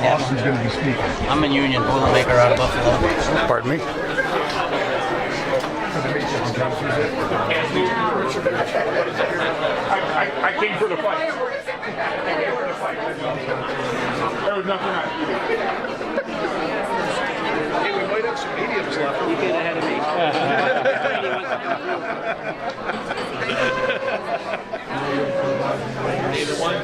Austin's going to be speaking. I'm a union boilermaker out of Buffalo. Pardon me? I came for the fight. There was nothing else. Hey, we might have some mediums left. You get ahead of me. Neither one.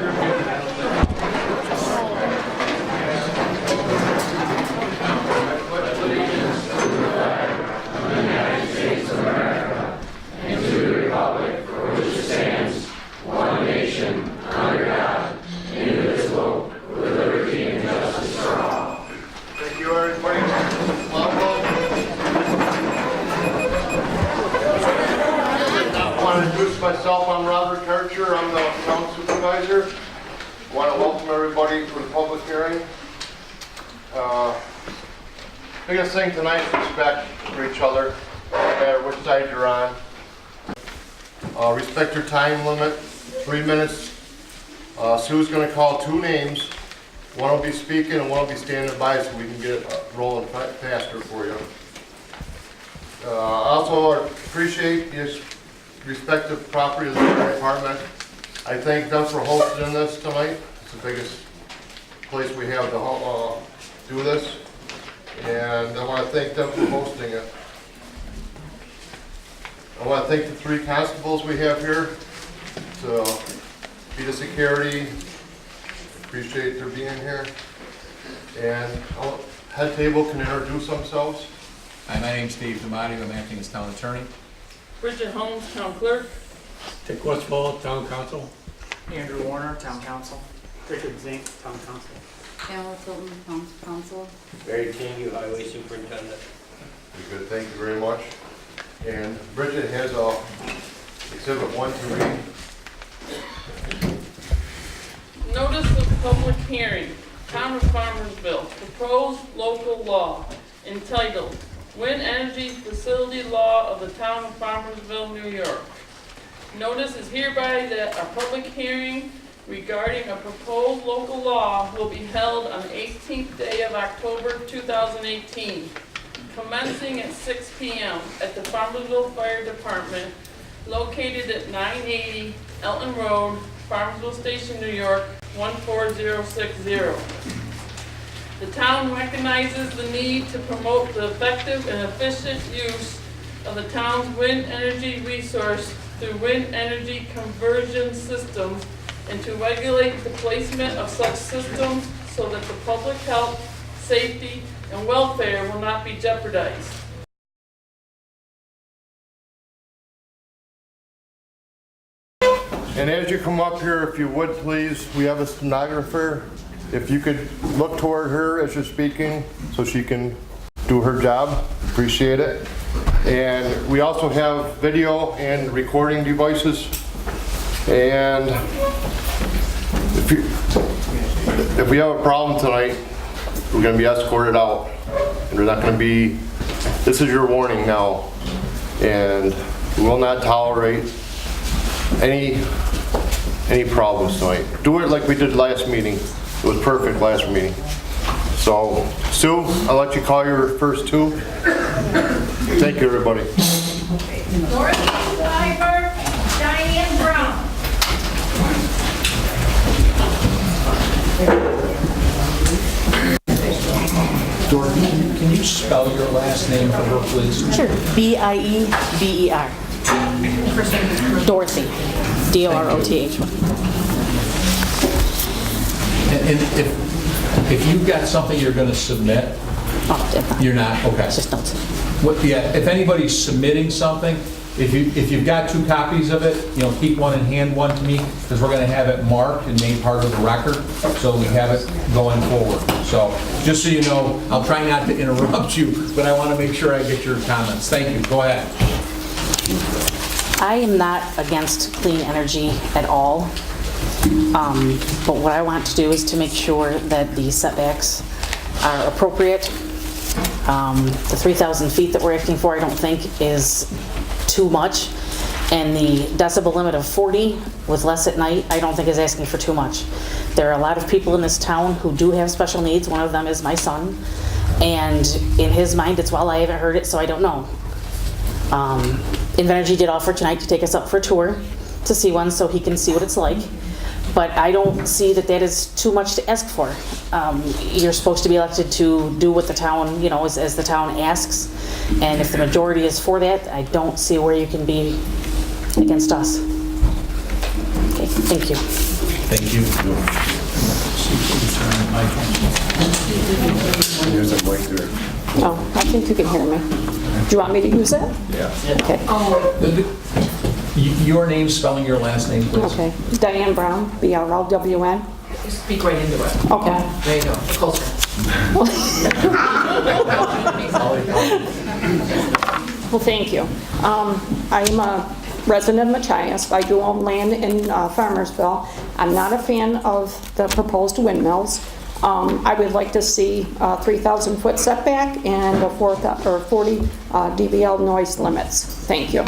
Thank you, everybody. Welcome. I want to introduce myself. I'm Robert Karcher. I'm the town supervisor. I want to welcome everybody to the public hearing. Biggest thing tonight is respect for each other, no matter which side you're on. Respect your time limit, 3 minutes. Sue's going to call 2 names. One will be speaking and one will be standing by so we can get it rolling faster for you. Also appreciate the respective property of the fire department. I thank them for hosting this tonight. It's the biggest place we have to do this. And I want to thank them for hosting it. I want to thank the 3 constables we have here to be the security. Appreciate their being here. And head table can introduce themselves. Hi, my name's Dave D'Amadio. I'm acting as town attorney. Bridget Holmes, Town Clerk. Dick Westfall, Town Council. Andrew Warner, Town Council. Richard Zink, Town Council. Pamela Tilton, Town Council. Barry King, Highway Superintendent. Very good, thank you very much. And Bridget has exhibit 1 to read. Notice of public hearing, Town of Farmersville, proposed local law entitled Wind Energy Facility Law of the Town of Farmersville, New York. Notice is hereby that a public hearing regarding a proposed local law will be held on the 18th day of October 2018, commencing at 6 p.m. at the Farmersville Fire Department, located at 980 Elton Road, Farmersville Station, New York, 14060. The town recognizes the need to promote the effective and efficient use of the town's wind energy resource through wind energy conversion systems and to regulate the placement of such systems so that the public health, safety, and welfare will not be jeopardized. And as you come up here, if you would please, we have a stenographer. If you could look toward her as you're speaking so she can do her job, appreciate it. And we also have video and recording devices. And if we have a problem tonight, we're going to be escorted out. And there's not going to be, this is your warning now. And we will not tolerate any problems tonight. Do it like we did last meeting. It was perfect last meeting. So, Sue, I'll let you call your first 2. Thank you, everybody. Dorothy Schreiber, Diane Brown. Dorothy, can you spell your last name for her, please? Sure. B-I-E-B-E-R. Dorothy. D-O-R-O-T-H. And if you've got something you're going to submit, you're not, okay. It's just notes. Yeah, if anybody's submitting something, if you've got 2 copies of it, keep one and hand one to me, because we're going to have it marked and made part of the record, so we have it going forward. So, just so you know, I'll try not to interrupt you, but I want to make sure I get your comments. Thank you. Go ahead. I am not against clean energy at all. But what I want to do is to make sure that the setbacks are appropriate. The 3,000 feet that we're asking for, I don't think is too much. And the decibel limit of 40 with less at night, I don't think is asking for too much. There are a lot of people in this town who do have special needs. One of them is my son. And in his mind, it's, well, I haven't heard it, so I don't know. Invenergy did offer tonight to take us up for a tour to see one so he can see what it's like. But I don't see that that is too much to ask for. You're supposed to be elected to do what the town, you know, as the town asks. And if the majority is for that, I don't see where you can be against us. Okay, thank you. Thank you. There's a mic there. Oh, I think you can hear me. Do you want me to use it? Yeah. Okay. Your name, spelling your last name, please. Okay. Diane Brown, BRLWN. Speak right into it. Okay. There you go. Closer. Well, thank you. I am a resident of Machias. I do own land in Farmersville. I'm not a fan of the proposed windmills. I would like to see a 3,000-foot setback and a 40 dBL noise limits. Thank you.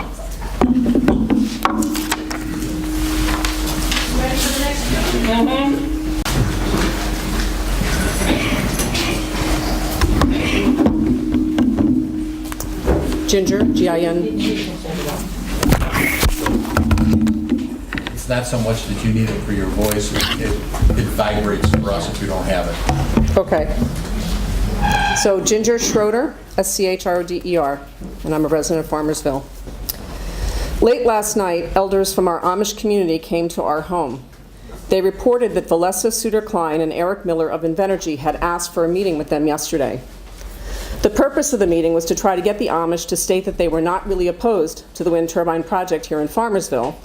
Ready for the next one? Ginger, G-I-N. It's not so much that you need it for your voice, it vibrates for us if you don't have it. Okay. So Ginger Schroeder, S-C-H-R-O-D-E-R, and I'm a resident of Farmersville. Late last night, elders from our Amish community came to our home. They reported that Valessa Suter-Klein and Eric Miller of Invenergy had asked for a meeting with them yesterday. The purpose of the meeting was to try to get the Amish to state that they were not really opposed to the wind turbine project here in Farmersville,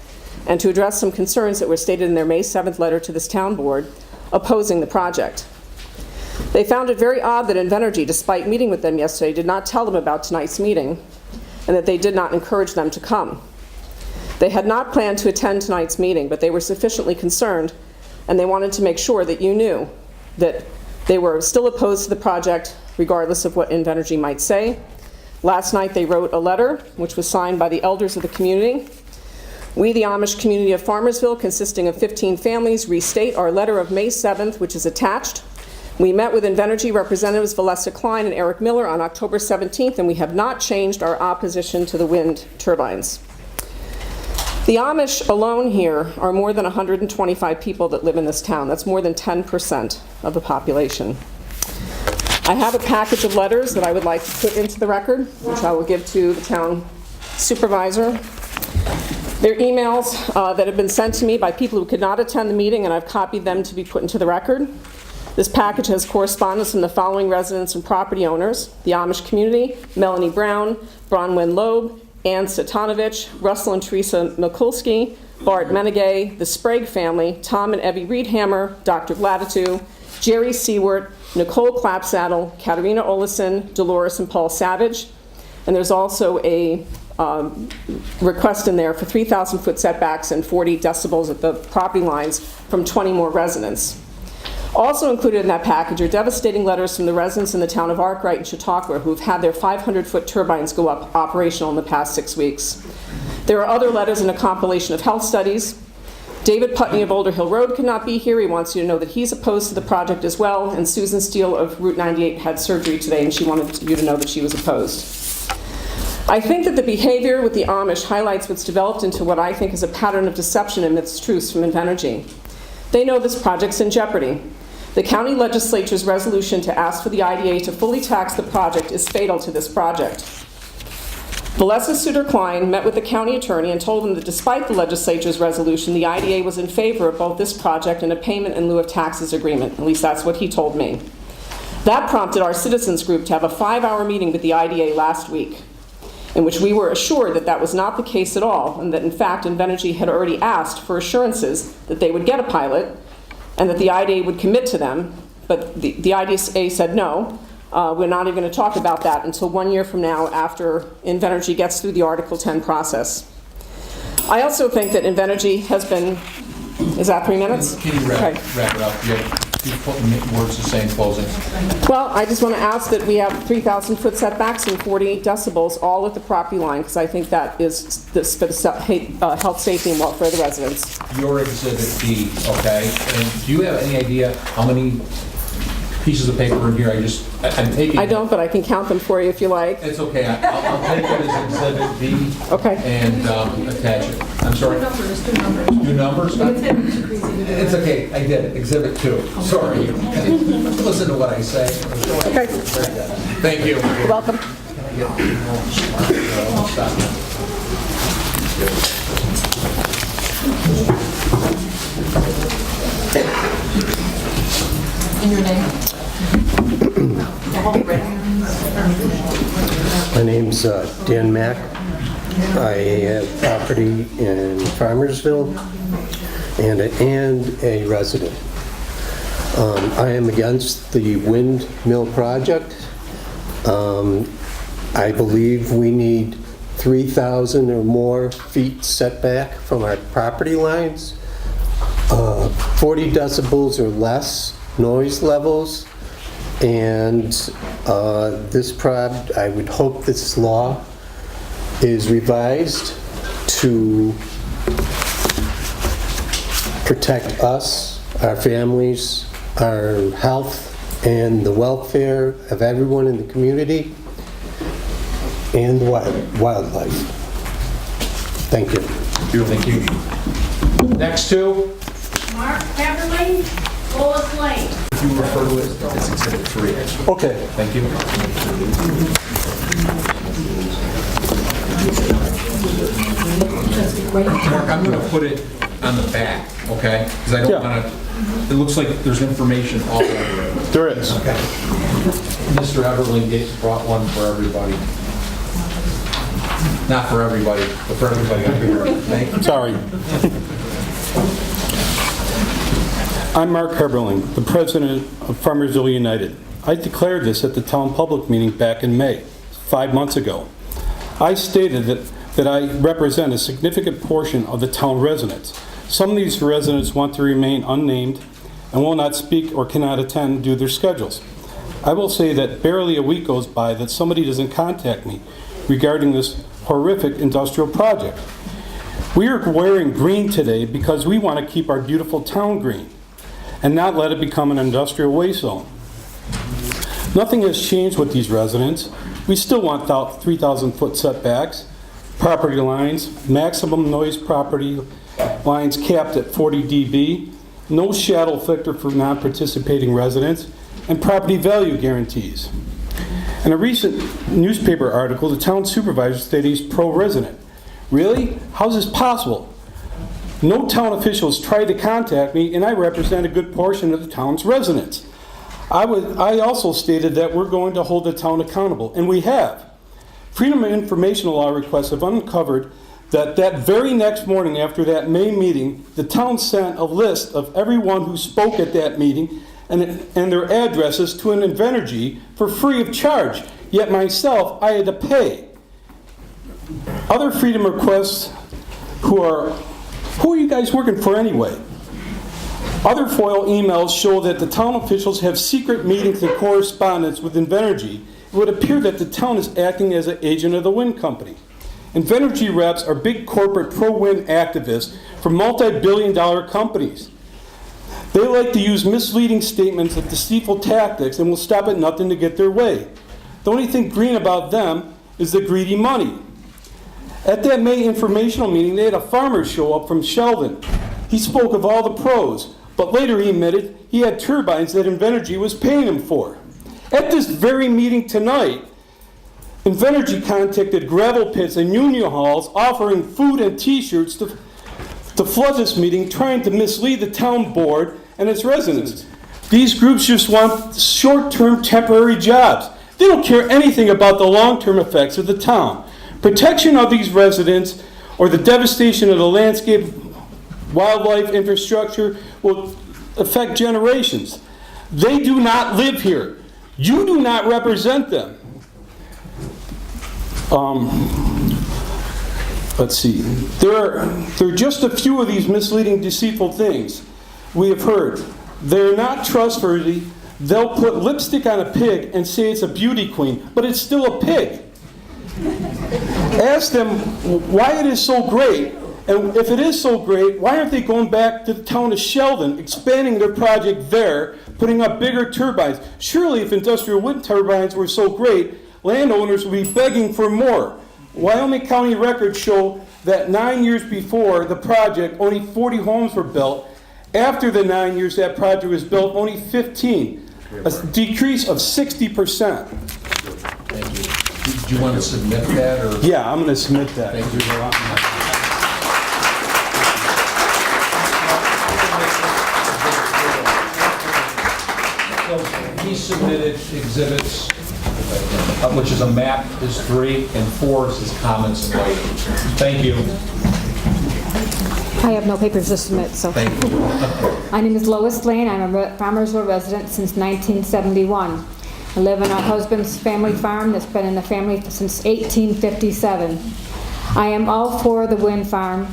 and to address some concerns that were stated in their May 7th letter to this town board opposing the project. They found it very odd that Invenergy, despite meeting with them yesterday, did not tell them about tonight's meeting, and that they did not encourage them to come. They had not planned to attend tonight's meeting, but they were sufficiently concerned, and they wanted to make sure that you knew that they were still opposed to the project, regardless of what Invenergy might say. Last night they wrote a letter, which was signed by the elders of the community. We, the Amish community of Farmersville, consisting of 15 families, restate our letter of May 7th, which is attached. We met with Invenergy representatives Valessa Klein and Eric Miller on October 17th, and we have not changed our opposition to the wind turbines. The Amish alone here are more than 125 people that live in this town. That's more than 10% of the population. I have a package of letters that I would like to put into the record, which I will give to the town supervisor. They're emails that have been sent to me by people who could not attend the meeting, and I've copied them to be put into the record. This package has correspondence from the following residents and property owners: the Amish community, Melanie Brown, Bronwyn Loeb, Ann Satanovich, Russell and Teresa Mikulski, Bart Menegay, the Sprague family, Tom and Evie Reedhammer, Dr. Gladitu, Jerry Seward, Nicole Clapsaddle, Katarina Olison, Dolores and Paul Savage. And there's also a request in there for 3,000-foot setbacks and 40 decibels at the property lines from 20 more residents. Also included in that package are devastating letters from the residents in the town of Arkwright and Chautauqua who have had their 500-foot turbines go up operational in the past 6 weeks. There are other letters and a compilation of health studies. David Putney of Boulder Hill Road could not be here. He wants you to know that he's opposed to the project as well. And Susan Steele of Route 98 had surgery today, and she wanted you to know that she was opposed. I think that the behavior with the Amish highlights what's developed into what I think is a pattern of deception and mistruths from Invenergy. They know this project's in jeopardy. The county legislature's resolution to ask for the IDA to fully tax the project is fatal to this project. Valessa Suter-Klein met with the county attorney and told him that despite the legislature's resolution, the IDA was in favor of both this project and a payment in lieu of taxes agreement. At least that's what he told me. That prompted our citizens group to have a 5-hour meeting with the IDA last week, in which we were assured that that was not the case at all, and that in fact Invenergy had already asked for assurances that they would get a pilot and that the IDA would commit to them, but the IDA said no. We're not even going to talk about that until 1 year from now after Invenergy gets through the Article 10 process. I also think that Invenergy has been, is that 3 minutes? Can you wrap it up? You have You're putting words the same closing. Well, I just want to ask that we have 3,000-foot setbacks and 48 decibels, all at the property line, because I think that is this for the health, safety, and welfare of the residents. Your Exhibit B, okay? And do you have any idea how many pieces of paper in here? I'm taking... I don't, but I can count them for you if you like. It's okay. I'll take it as Exhibit B. Okay. And attach it. I'm sorry? Two numbers? It's okay. I did it. Exhibit 2. Sorry. Listen to what I say. Okay. Thank you. You're welcome. In your name? My name's Dan Mack. I have property in Farmersville and a resident. I am against the windmill project. I believe we need 3,000 or more feet setback from our property lines, 40 decibels or less noise levels, and I would hope this law is revised to protect us, our families, our health, and the welfare of everyone in the community and the wildlife. Thank you. Thank you. Next two. Mark Beverly, Lois Lane. If you refer to it, it's Exhibit 3. Okay. Thank you. Mark, I'm going to put it on the back, okay? Because I don't want to, it looks like there's information all over it. There is. Okay. Mr. Everling brought one for everybody. Not for everybody, but for everybody up here. Thank you. Sorry. I'm Mark Heberling, the president of Farmersville United. I declared this at the town public meeting back in May, 5 months ago. I stated that I represent a significant portion of the town residents. Some of these residents want to remain unnamed and will not speak or cannot attend due to their schedules. I will say that barely a week goes by that somebody doesn't contact me regarding this horrific industrial project. We are wearing green today because we want to keep our beautiful town green and not let it become an industrial waste zone. Nothing has changed with these residents. We still want 3,000-foot setbacks, property lines, maximum noise property lines capped at 40 dB, no shadow filter for non-participating residents, and property value guarantees. In a recent newspaper article, the town supervisor stated he's pro-resident. Really? How's this possible? No town officials tried to contact me, and I represent a good portion of the town's residents. I also stated that we're going to hold the town accountable, and we have. Freedom of Information Law requests have uncovered that very next morning after that May meeting, the town sent a list of everyone who spoke at that meeting and their addresses to an Invenergy for free of charge. Yet myself, I had to pay. Other freedom requests who are you guys working for anyway? Other FOIL emails show that the town officials have secret meetings and correspondence with Invenergy. It would appear that the town is acting as an agent of the wind company. Invenergy reps are big corporate pro-wind activists for multi-billion-dollar companies. They like to use misleading statements and deceitful tactics and will stop at nothing to get their way. The only thing green about them is the greedy money. At that May informational meeting, they had a farmer show up from Sheldon. He spoke of all the pros, but later he admitted he had turbines that Invenergy was paying him for. At this very meeting tonight, Invenergy contacted gravel pits and union halls offering food and t-shirts to flood this meeting, trying to mislead the town board and its residents. These groups just want short-term temporary jobs. They don't care anything about the long-term effects of the town. Protection of these residents or the devastation of the landscape, wildlife, infrastructure will affect generations. They do not live here. You do not represent them. Let's see. There are just a few of these misleading, deceitful things we have heard. They're not trustworthy. They'll put lipstick on a pig and say it's a beauty queen, but it's still a pig. Ask them why it is so great, and if it is so great, why aren't they going back to the town of Sheldon, expanding their project there, putting up bigger turbines? Surely if industrial wind turbines were so great, landowners would be begging for more. Wyoming County records show that 9 years before the project, only 40 homes were built. After the 9 years that project was built, only 15, a decrease of 60%. Thank you. Do you want to submit that, or? Yeah, I'm going to submit that. Thank you. So he submitted exhibits, which is a map is 3, and 4 is his comments and writing. Thank you. I have no papers to submit, so. Thank you. My name is Lois Lane. I'm a Farmersville resident since 1971. I live on my husband's family farm that's been in the family since 1857. I am all for the wind farm.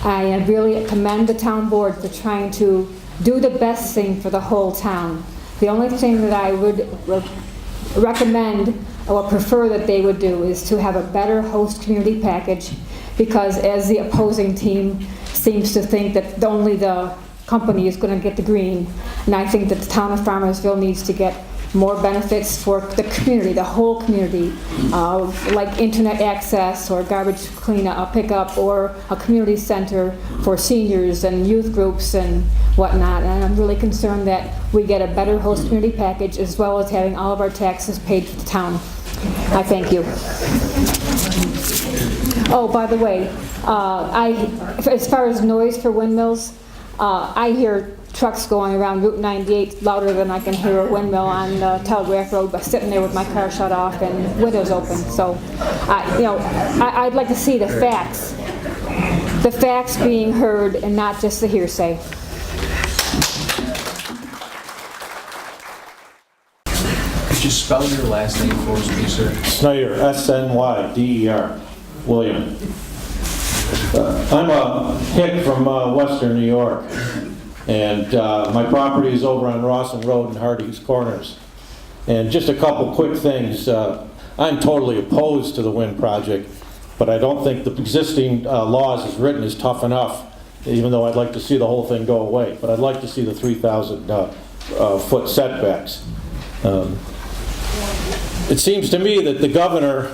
I really commend the town board for trying to do the best thing for the whole town. The only thing that I would recommend or prefer that they would do is to have a better host community package, because as the opposing team seems to think that only the company is going to get the green, and I think that the town of Farmersville needs to get more benefits for the community, the whole community, like internet access or garbage cleanup, pickup, or a community center for seniors and youth groups and whatnot. And I'm really concerned that we get a better host community package, as well as having all of our taxes paid for the town. I thank you. Oh, by the way, as far as noise for windmills, I hear trucks going around Route 98 louder than I can hear a windmill on Telegraph Road by sitting there with my car shut off and windows open. So, I'd like to see the facts being heard and not just the hearsay. Could you spell your last name for us, please, sir? Snyder, S-N-Y-D-E-R, William. I'm a hick from Western New York, and my property is over on Rawson Road and Hardy's Corners. And just a couple quick things. I'm totally opposed to the wind project, but I don't think the existing laws as written is tough enough, even though I'd like to see the whole thing go away. But I'd like to see the 3,000 foot setbacks. It seems to me that the governor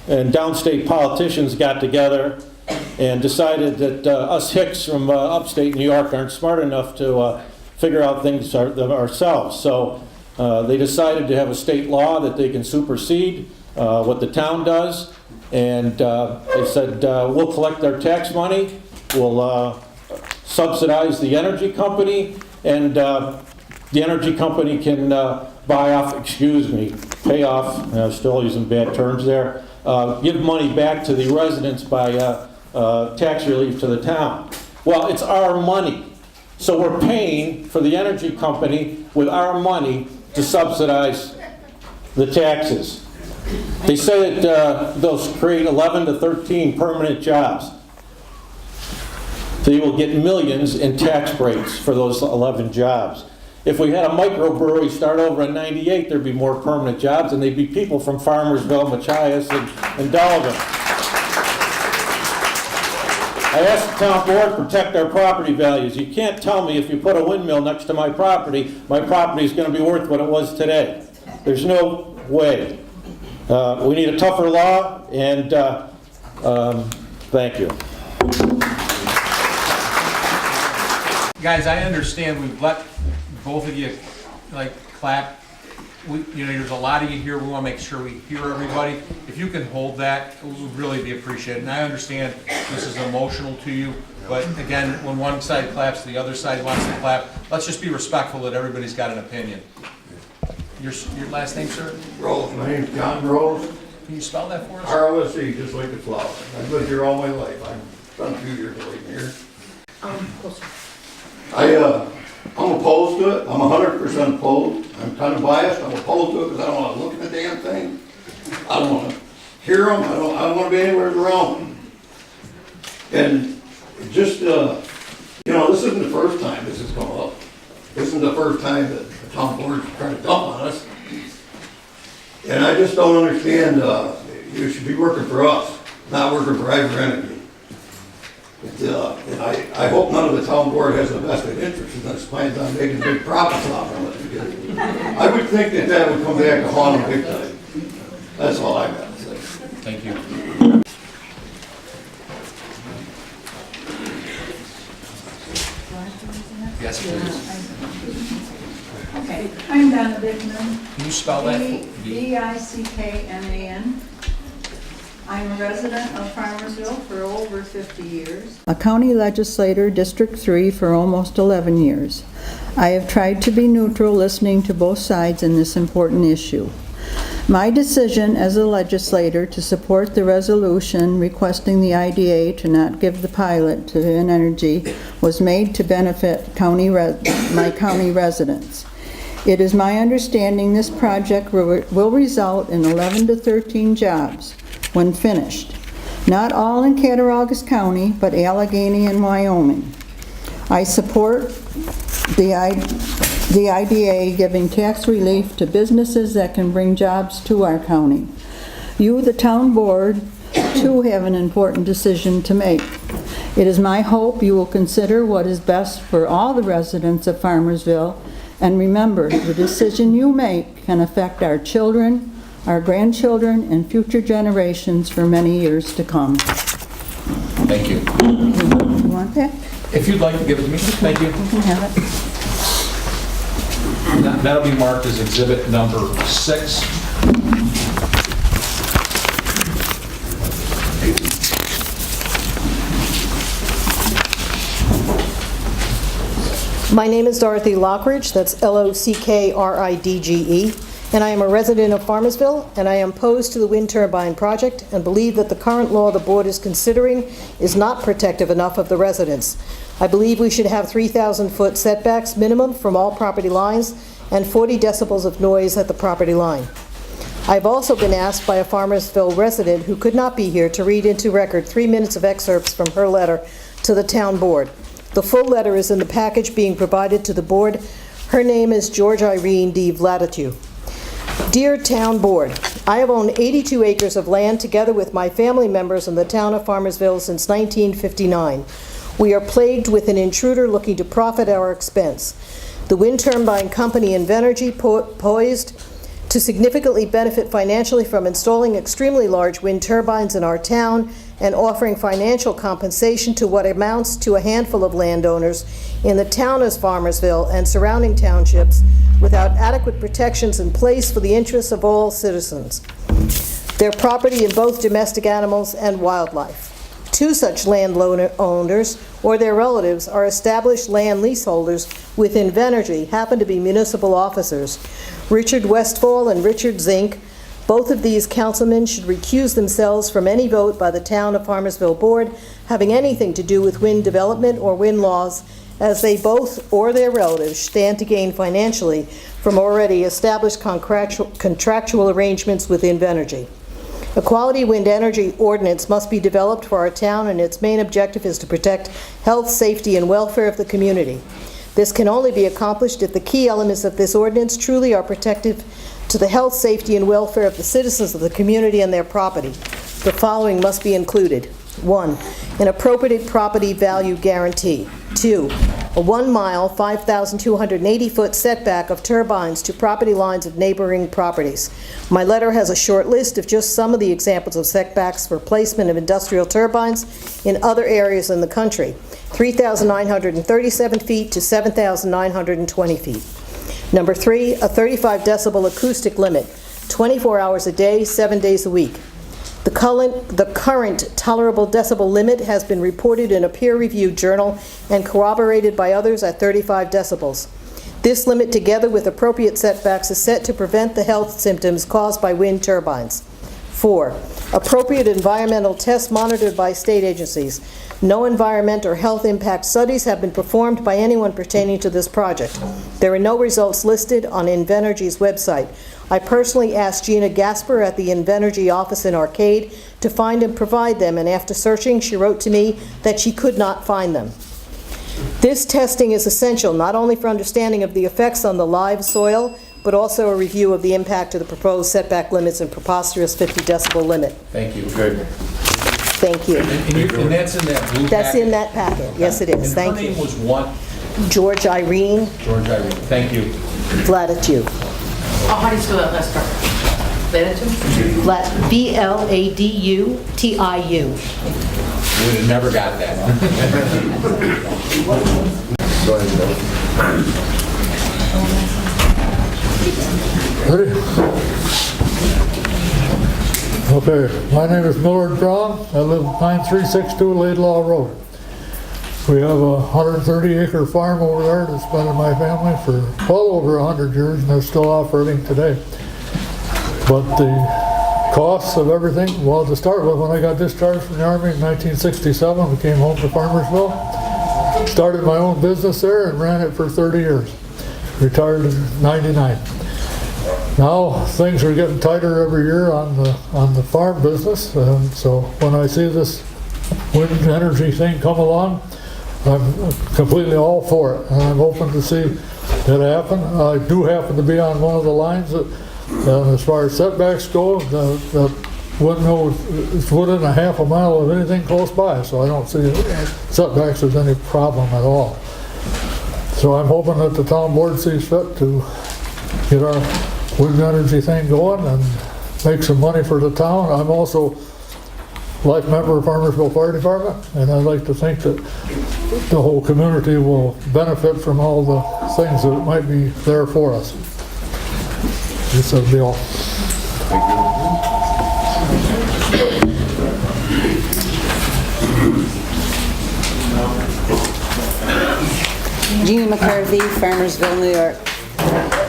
and downstate politicians got together and decided that us hicks from upstate New York aren't smart enough to figure out things ourselves. So they decided to have a state law that they can supersede what the town does. And they said, we'll collect our tax money, we'll subsidize the energy company, and the energy company can buy off, pay off, I'm still using bad terms there, give money back to the residents by tax relief to the town. Well, it's our money. So we're paying for the energy company with our money to subsidize the taxes. They say that they'll create 11 to 13 permanent jobs. They will get millions in tax breaks for those 11 jobs. If we had a microbrewery start over in 98, there'd be more permanent jobs, and they'd be people from Farmersville, Machias, and Delavan. I asked the town board to protect our property values. You can't tell me if you put a windmill next to my property is going to be worth what it was today. There's no way. We need a tougher law, and thank you. Guys, I understand we've let both of you clap. There's a lot of you here. We want to make sure we hear everybody. If you can hold that, it would really be appreciated. And I understand this is emotional to you, but again, when one side claps, the other side wants to clap. Let's just be respectful that everybody's got an opinion. Your last name, sir? Rose. My name's John Rose. Can you spell that for us? R-O-S-E, just like the flower. I've lived here all my life. I've spent a few years living here. Closer. I'm opposed to it. I'm 100% opposed. I'm kind of biased. I'm opposed to it because I don't want to look at the damn thing. I don't want to hear them. I don't want to be anywhere around them. And just, this isn't the first time this has come up. isn't the first time that the town board's trying to dump on us. And I just don't understand, you should be working for us, not working for Ivor Energy. And I hope none of the town board has a vested interest in this, plans on making big profits off of it. Because I would think that that would come back to haunt them big time. That's all I got to say. Thank you. Yes, please. Okay, I'm Donna Bickman. Can you spell that? Bickman. I'm a resident of Farmersville for over 50 years. A county legislator, District 3, for almost 11 years. I have tried to be neutral, listening to both sides in this important issue. My decision as a legislator to support the resolution requesting the IDA to not give the pilot to Energy was made to benefit my county residents. It is my understanding this project will result in 11 to 13 jobs when finished. Not all in Cattaraugus County, but Allegheny and Wyoming. I support the IDA giving tax relief to businesses that can bring jobs to our county. You, the town board, too have an important decision to make. It is my hope you will consider what is best for all the residents of Farmersville, and remember, the decision you make can affect our children, our grandchildren, and future generations for many years to come. Thank you. You want that? If you'd like to give it to me, thank you. You can have it. That'll be marked as exhibit number 6. My name is Dorothy Lockridge, that's Lockridge, and I am a resident of Farmersville, and I am opposed to the wind turbine project and believe that the current law the board is considering is not protective enough of the residents. I believe we should have 3,000-foot setbacks minimum from all property lines and 40 decibels of noise at the property line. I've also been asked by a Farmersville resident who could not be here to read into record 3 minutes of excerpts from her letter to the town board. The full letter is in the package being provided to the board. Her name is George Irene D. Vladitu. Dear Town Board, I have owned 82 acres of land together with my family members in the town of Farmersville since 1959. We are plagued with an intruder looking to profit at our expense. The wind turbine company Invenergy, poised to significantly benefit financially from installing extremely large wind turbines in our town and offering financial compensation to what amounts to a handful of landowners in the town of Farmersville and surrounding townships without adequate protections in place for the interests of all citizens, their property in both domestic animals and wildlife. 2 such landowners or their relatives are established land leaseholders with Invenergy, happen to be municipal officers, Richard Westfall and Richard Zink. Both of these councilmen should recuse themselves from any vote by the town of Farmersville board having anything to do with wind development or wind laws, as they both or their relatives stand to gain financially from already established contractual arrangements with Invenergy. A quality wind energy ordinance must be developed for our town, and its main objective is to protect health, safety, and welfare of the community. This can only be accomplished if the key elements of this ordinance truly are protective to the health, safety, and welfare of the citizens of the community and their property. The following must be included. 1, an appropriate property value guarantee. 2, a 1-mile, 5,280-foot setback of turbines to property lines of neighboring properties. My letter has a short list of just some of the examples of setbacks for placement of industrial turbines in other areas in the country. 3,937 feet to 7,920 feet. Number 3, a 35 decibel acoustic limit, 24 hours a day, 7 days a week. The current tolerable decibel limit has been reported in a peer-reviewed journal and corroborated by others at 35 decibels. This limit, together with appropriate setbacks, is set to prevent the health symptoms caused by wind turbines. 4, appropriate environmental tests monitored by state agencies. No environment or health impact studies have been performed by anyone pertaining to this project. There are no results listed on Invenergy's website. I personally asked Gina Gasper at the Invenergy office in Arcade to find and provide them, and after searching, she wrote to me that she could not find them. This testing is essential not only for understanding of the effects on the live soil, but also a review of the impact of the proposed setback limits and preposterous 50 decibel limit. Thank you. Okay. Thank you. And that's in that blue packet? That's in that packet. Yes, it is. Thank And her you. name was what? George Irene George Irene. Thank you. Vladitiu. Oh, how do you spell that last part? Vladitiu? Vladitiu. Would have never got that. Go ahead, Bill. Ready? Okay, my name is Millard Brown. I live at 9362 Laidlaw Road. We have a 130-acre farm over there that's been in my family for well over 100 years, and they're still operating today. But the costs of everything, well, to start with, when I got discharged from the Army in 1967, we came home to Farmersville, started my own business there and ran it for 30 years. Retired in '99. Now things are getting tighter every year on the farm business, and so when I see this wind energy thing come along, I'm completely all for it, and I'm hoping to see it happen. I do happen to be on one of the lines that, as far as setbacks go, that windmill is within a half a mile of anything close by, so I don't see setbacks as any problem at all. So I'm hoping that the town board sees fit to get our wind energy thing going and make some money for the town. I'm also a life member of Farmersville Fire Department, and I'd like to think that the whole community will benefit from all the things that might be there for us. This will be all. Jeannie McCarthy, Farmersville, New York.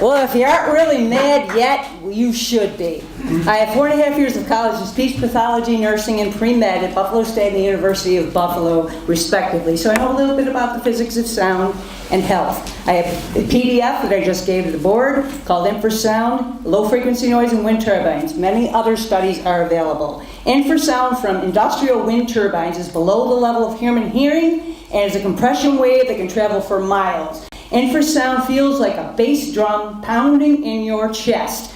Well, if you aren't really mad yet, you should be. I have 4.5 years of college in speech pathology, nursing, and pre-med at Buffalo State and the University of Buffalo, respectively. So I know a little bit about the physics of sound and health. I have a PDF that I just gave to the board called Infrasound, Low Frequency Noise and Wind Turbines. Many other studies are available. Infrasound from industrial wind turbines is below the level of human hearing and is a compression wave that can travel for miles. Infrasound feels like a bass drum pounding in your chest.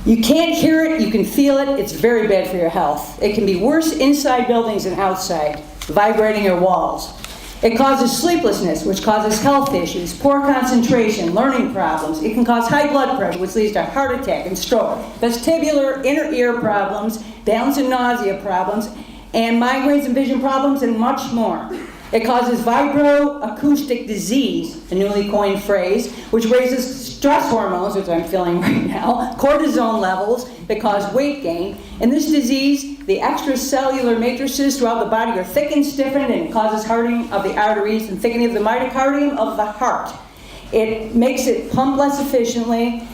You can't hear it, you can feel it, it's very bad for your health. It can be worse inside buildings than outside, vibrating your walls. It causes sleeplessness, which causes health issues, poor concentration, learning problems. It can cause high blood pressure, which leads to heart attack and stroke, vestibular inner ear problems, balance and nausea problems, and migraines and vision problems, and much more. It causes vibroacoustic disease, a newly coined phrase, which raises stress hormones, which I'm feeling right now, cortisone levels that cause weight gain. In this disease, the extracellular matrices throughout the body are thick and stiffened, and it causes hardening of the arteries and thickening of the myocardium of the heart. It makes it pump less efficiently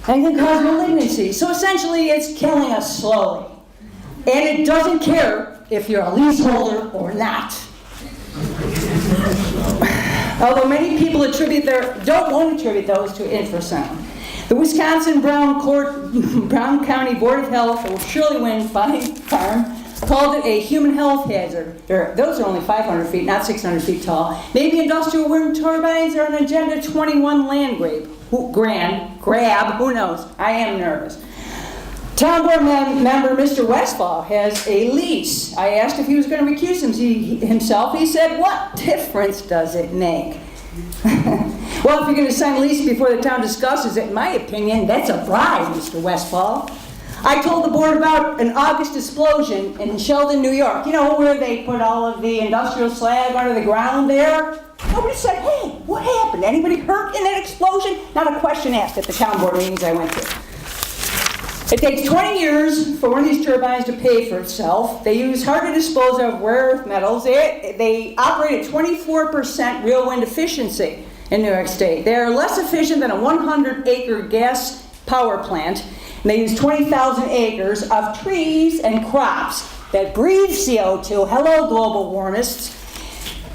and can cause malignancy. So essentially, it's killing us slowly. And it doesn't care if you're a leaseholder or not. Although many people don't want to attribute those to infrasound. The Wisconsin Brown County Board of Health, or Shirley Wind Farm, called it a human health hazard. Those are only 500 feet, not 600 feet tall. Maybe industrial wind turbines are an Agenda 21 land grab, who knows? I am nervous. Town board member Mr. Westfall has a lease. I asked if he was going to recuse himself. He said, "What difference does it make?" Well, if you're going to sign a lease before the town discusses it, in my opinion, that's a bribe, Mr. Westfall. I told the board about an August explosion in Sheldon, New York. You know, where they put all of the industrial slag under the ground there? Nobody said, "Hey, what happened? Anybody hurt in that explosion?" Not a question asked at the town board meetings I went to. It takes 20 years for one of these turbines to pay for itself. They use hard to dispose of rare earth metals. They operate at 24% real wind efficiency in New York State. They are less efficient than a 100-acre gas power plant. And they use 20,000 acres of trees and crops that breathe CO2. Hello, global warmists.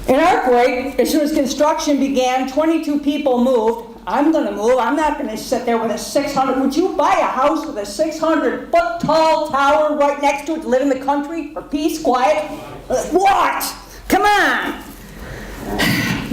In Arkwright, as soon as construction began, 22 people moved. I'm going to move. I'm not going to sit there with a 600. Would you buy a house with a 600-foot tall tower right next to it to live in the country for peace, quiet? What? Come on.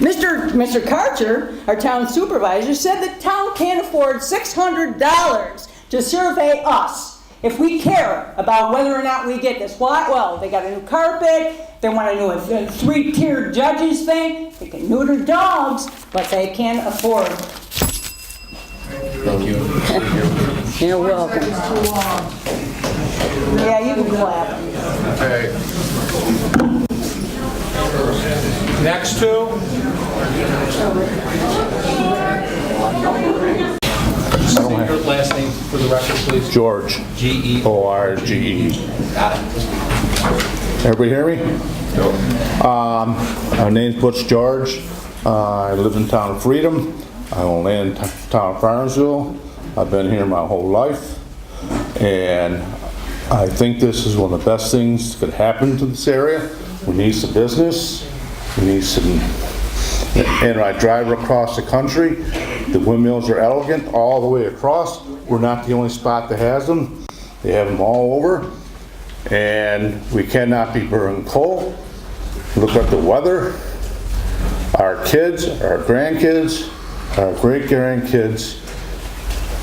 Mr. Karcher, our town supervisor, said the town can't afford $600 to survey us if we care about whether or not we get this. Why? Well, they got a new carpet, they want to do a 3-tiered judges thing, they can neuter dogs, but they can't afford. Thank you. You're welcome. Yeah, you can clap. Okay. Next two. State your last name for the record, please. George. George. Got it. Everybody hear me? My name's Butch George. I live in town of Freedom. I own land in town of Farmersville. I've been here my whole life. And I think this is one of the best things that could happen to this area. We need some business. We need some, and I drive across the country. The windmills are elegant all the way across. We're not the only spot that has them. They have them all over. And we cannot be burning coal. Look at the weather. Our kids, our grandkids, our great-grandkids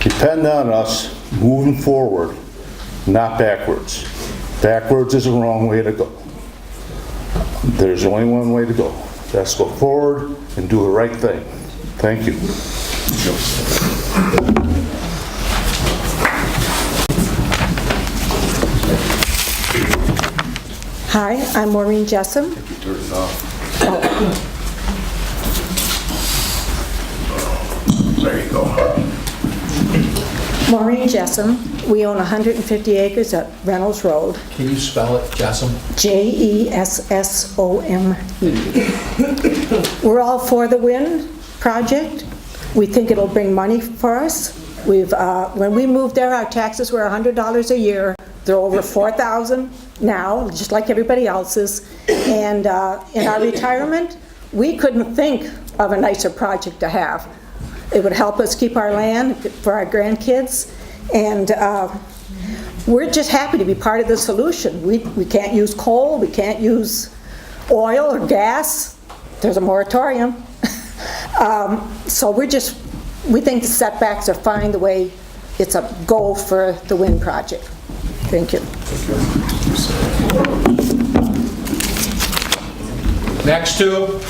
depend on us moving forward, not backwards. Backwards is the wrong way to go. There's only one way to go. Let's go forward and do the right thing. Thank you. Hi, I'm Maureen Jessam. There you go. Maureen Jessam. We own 150 acres at Reynolds Road. Can you spell it, Jessam? Jessome. We're all for the wind project. We think it'll bring money for us. When we moved there, our taxes were $100 a year. They're over $4,000 now, just like everybody else's. And in our retirement, we couldn't think of a nicer project to have. It would help us keep our land for our grandkids. And we're just happy to be part of the solution. We can't use coal, we can't use oil or gas. There's a moratorium. So we think the setbacks are fine the way it's a goal for the wind project. Thank you. Next two.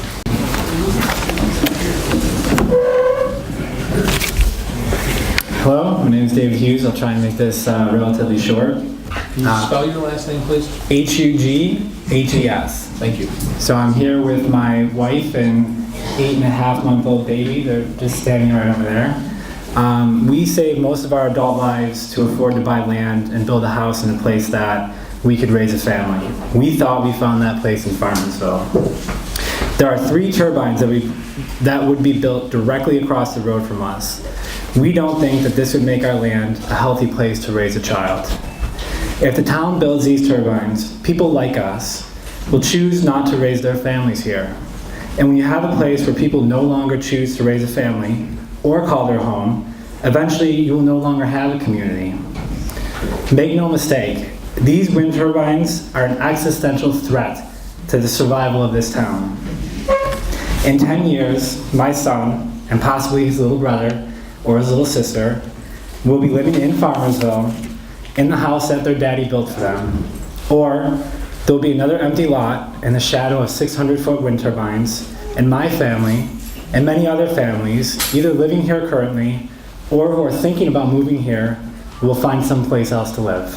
Hello, my name is David Hughes. I'll try and make this relatively short. Can you spell your last name, please? Hughes. Thank you. So I'm here with my wife and 8.5-month-old baby. They're just standing right over there. We saved most of our adult lives to afford to buy land and build a house in a place that we could raise a family. We thought we found that place in Farmersville. There are 3 turbines that would be built directly across the road from us. We don't think that this would make our land a healthy place to raise a child. If the town builds these turbines, people like us will choose not to raise their families here. And when you have a place where people no longer choose to raise a family or call their home, eventually you will no longer have a community. Make no mistake, these wind turbines are an existential threat to the survival of this town. In 10 years, my son, and possibly his little brother or his little sister, will be living in Farmersville in the house that their daddy built for them. Or there'll be another empty lot in the shadow of 600-foot wind turbines, and my family, and many other families, either living here currently or who are thinking about moving here, will find someplace else to live.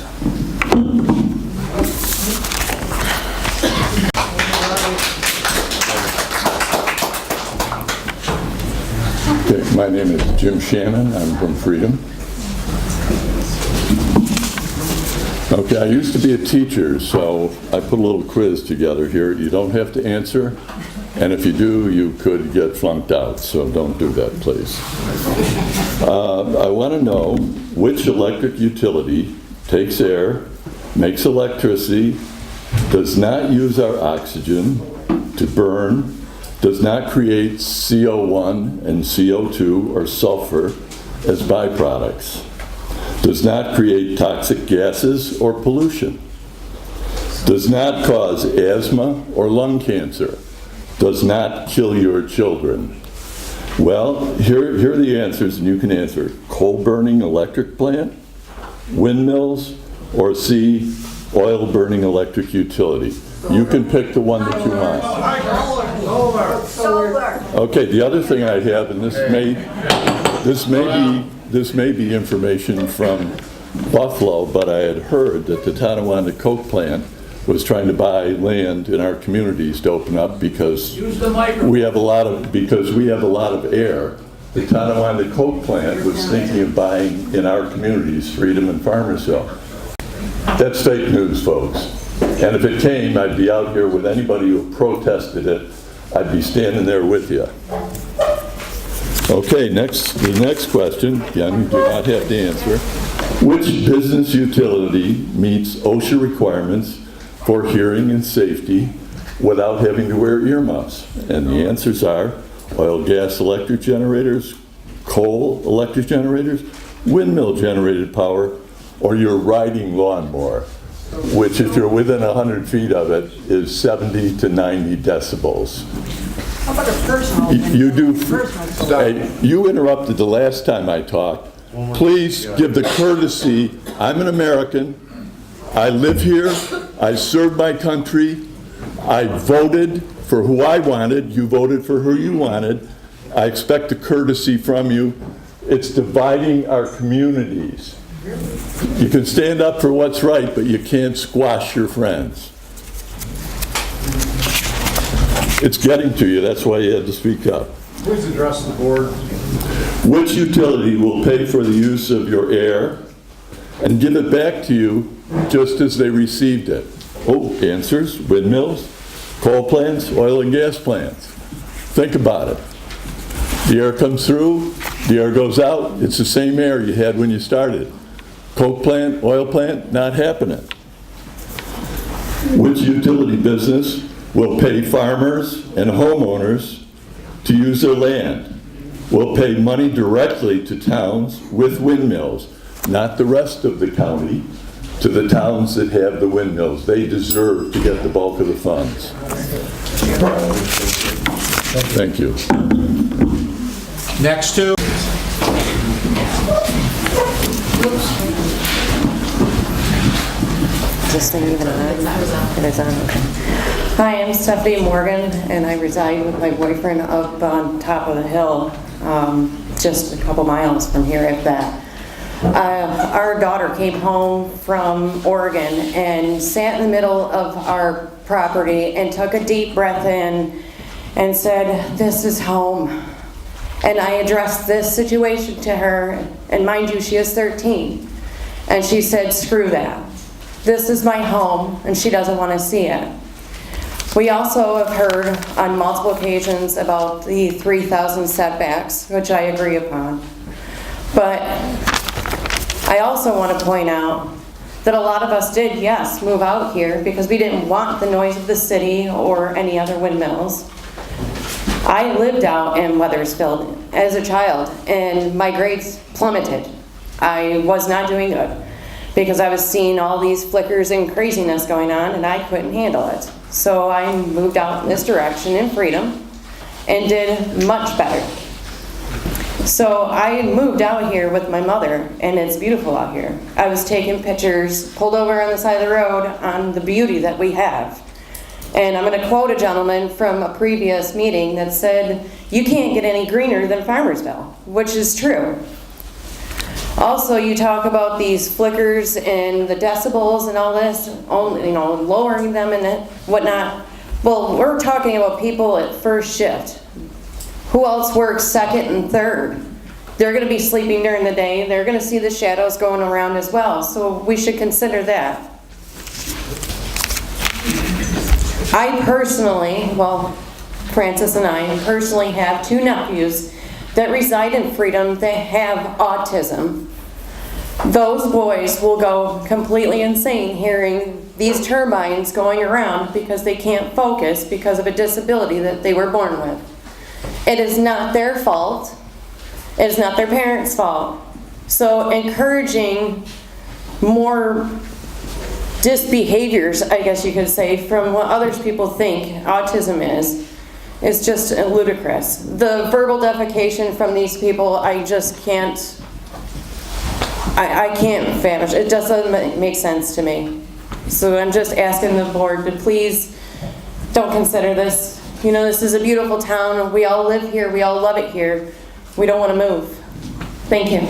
Okay, my name is Jim Shannon. I'm from Freedom. Okay, I used to be a teacher, so I put a little quiz together here. You don't have to answer, and if you do, you could get flunked out, so don't do that, please. I want to know which electric utility takes air, makes electricity, does not use our oxygen to burn, does not create CO1 and CO2 or sulfur as byproducts, does not create toxic gases or pollution, does not cause asthma or lung cancer, does not kill your children? Well, here are the answers, and you can answer. Coal-burning electric plant, windmills, or C, oil-burning electric utility. You can pick the one that you want. Okay, the other thing I have, and this may be information from Buffalo, but I had heard that the Tonawanda Coke plant was trying to buy land in our communities to open up because we have a lot of air. The Tonawanda Coke plant was thinking of buying in our communities, Freedom and Farmersville. That's fake news, folks. And if it came, I'd be out here with anybody who protested it. I'd be standing there with you. Okay, the next question, again, you do not have to answer. Which business utility meets OSHA requirements for hearing and safety without having to wear earmuffs? And the answers are oil, gas, electric generators, coal, electric generators, windmill generated power, or your riding lawnmower, which if you're within 100 feet of it is 70 to 90 decibels. How about a personal? You interrupted the last time I talked. Please give the courtesy. I'm an American. I live here. I serve my country. I voted for who I wanted. You voted for who you wanted. I expect a courtesy from you. It's dividing our communities. You can stand up for what's right, but you can't squash your friends. It's getting to you. That's why you had to speak up. Please address the board. Which utility will pay for the use of your air and give it back to you just as they received it? Oh, answers: windmills, coal plants, oil and gas plants. Think about it. The air comes through, the air goes out. It's the same air you had when you started. Coke plant, oil plant, not happening. Which utility business will pay farmers and homeowners to use their land? Will pay money directly to towns with windmills, not the rest of the county, to the towns that have the windmills. They deserve to get the bulk of the funds. Thank you. Next to. Is this thing even on? It is on, okay. Hi, I'm Stephanie Morgan, and I reside with my boyfriend up on top of the hill, just a couple miles from here, if that. Our daughter came home from Oregon and sat in the middle of our property and took a deep breath in and said, "This is home." And I addressed this situation to her, and mind you, she is 13. And she said, "Screw that. This is my home," and she doesn't want to see it. We also have heard on multiple occasions about the 3,000 setbacks, which I agree upon. But I also want to point out that a lot of us did, yes, move out here because we didn't want the noise of the city or any other windmills. I lived out in Wethersfield as a child, and my grades plummeted. I was not doing good because I was seeing all these flickers and craziness going on, and I couldn't handle it. So I moved out in this direction in Freedom and did much better. So I moved out here with my mother, and it's beautiful out here. I was taking pictures, pulled over on the side of the road on the beauty that we have. And I'm going to quote a gentleman from a previous meeting that said, "You can't get any greener than Farmersville," which is true. Also, you talk about these flickers and the decibels and all this, lowering them and whatnot. Well, we're talking about people at first shift. Who else works second and third? They're going to be sleeping during the day. They're going to see the shadows going around as well. So we should consider that. I personally, Francis and I personally have 2 nephews that reside in Freedom that have autism. Those boys will go completely insane hearing these turbines going around because they can't focus because of a disability that they were born with. It is not their fault. It is not their parents' fault. So encouraging more disbehaviors, I guess you could say, from what other people think autism is is just ludicrous. The verbal defecation from these people, I just can't, I can't fathom. It doesn't make sense to me. So I'm just asking the board to please don't consider this. You know, this is a beautiful town. We all live here. We all love it here. We don't want to move. Thank you.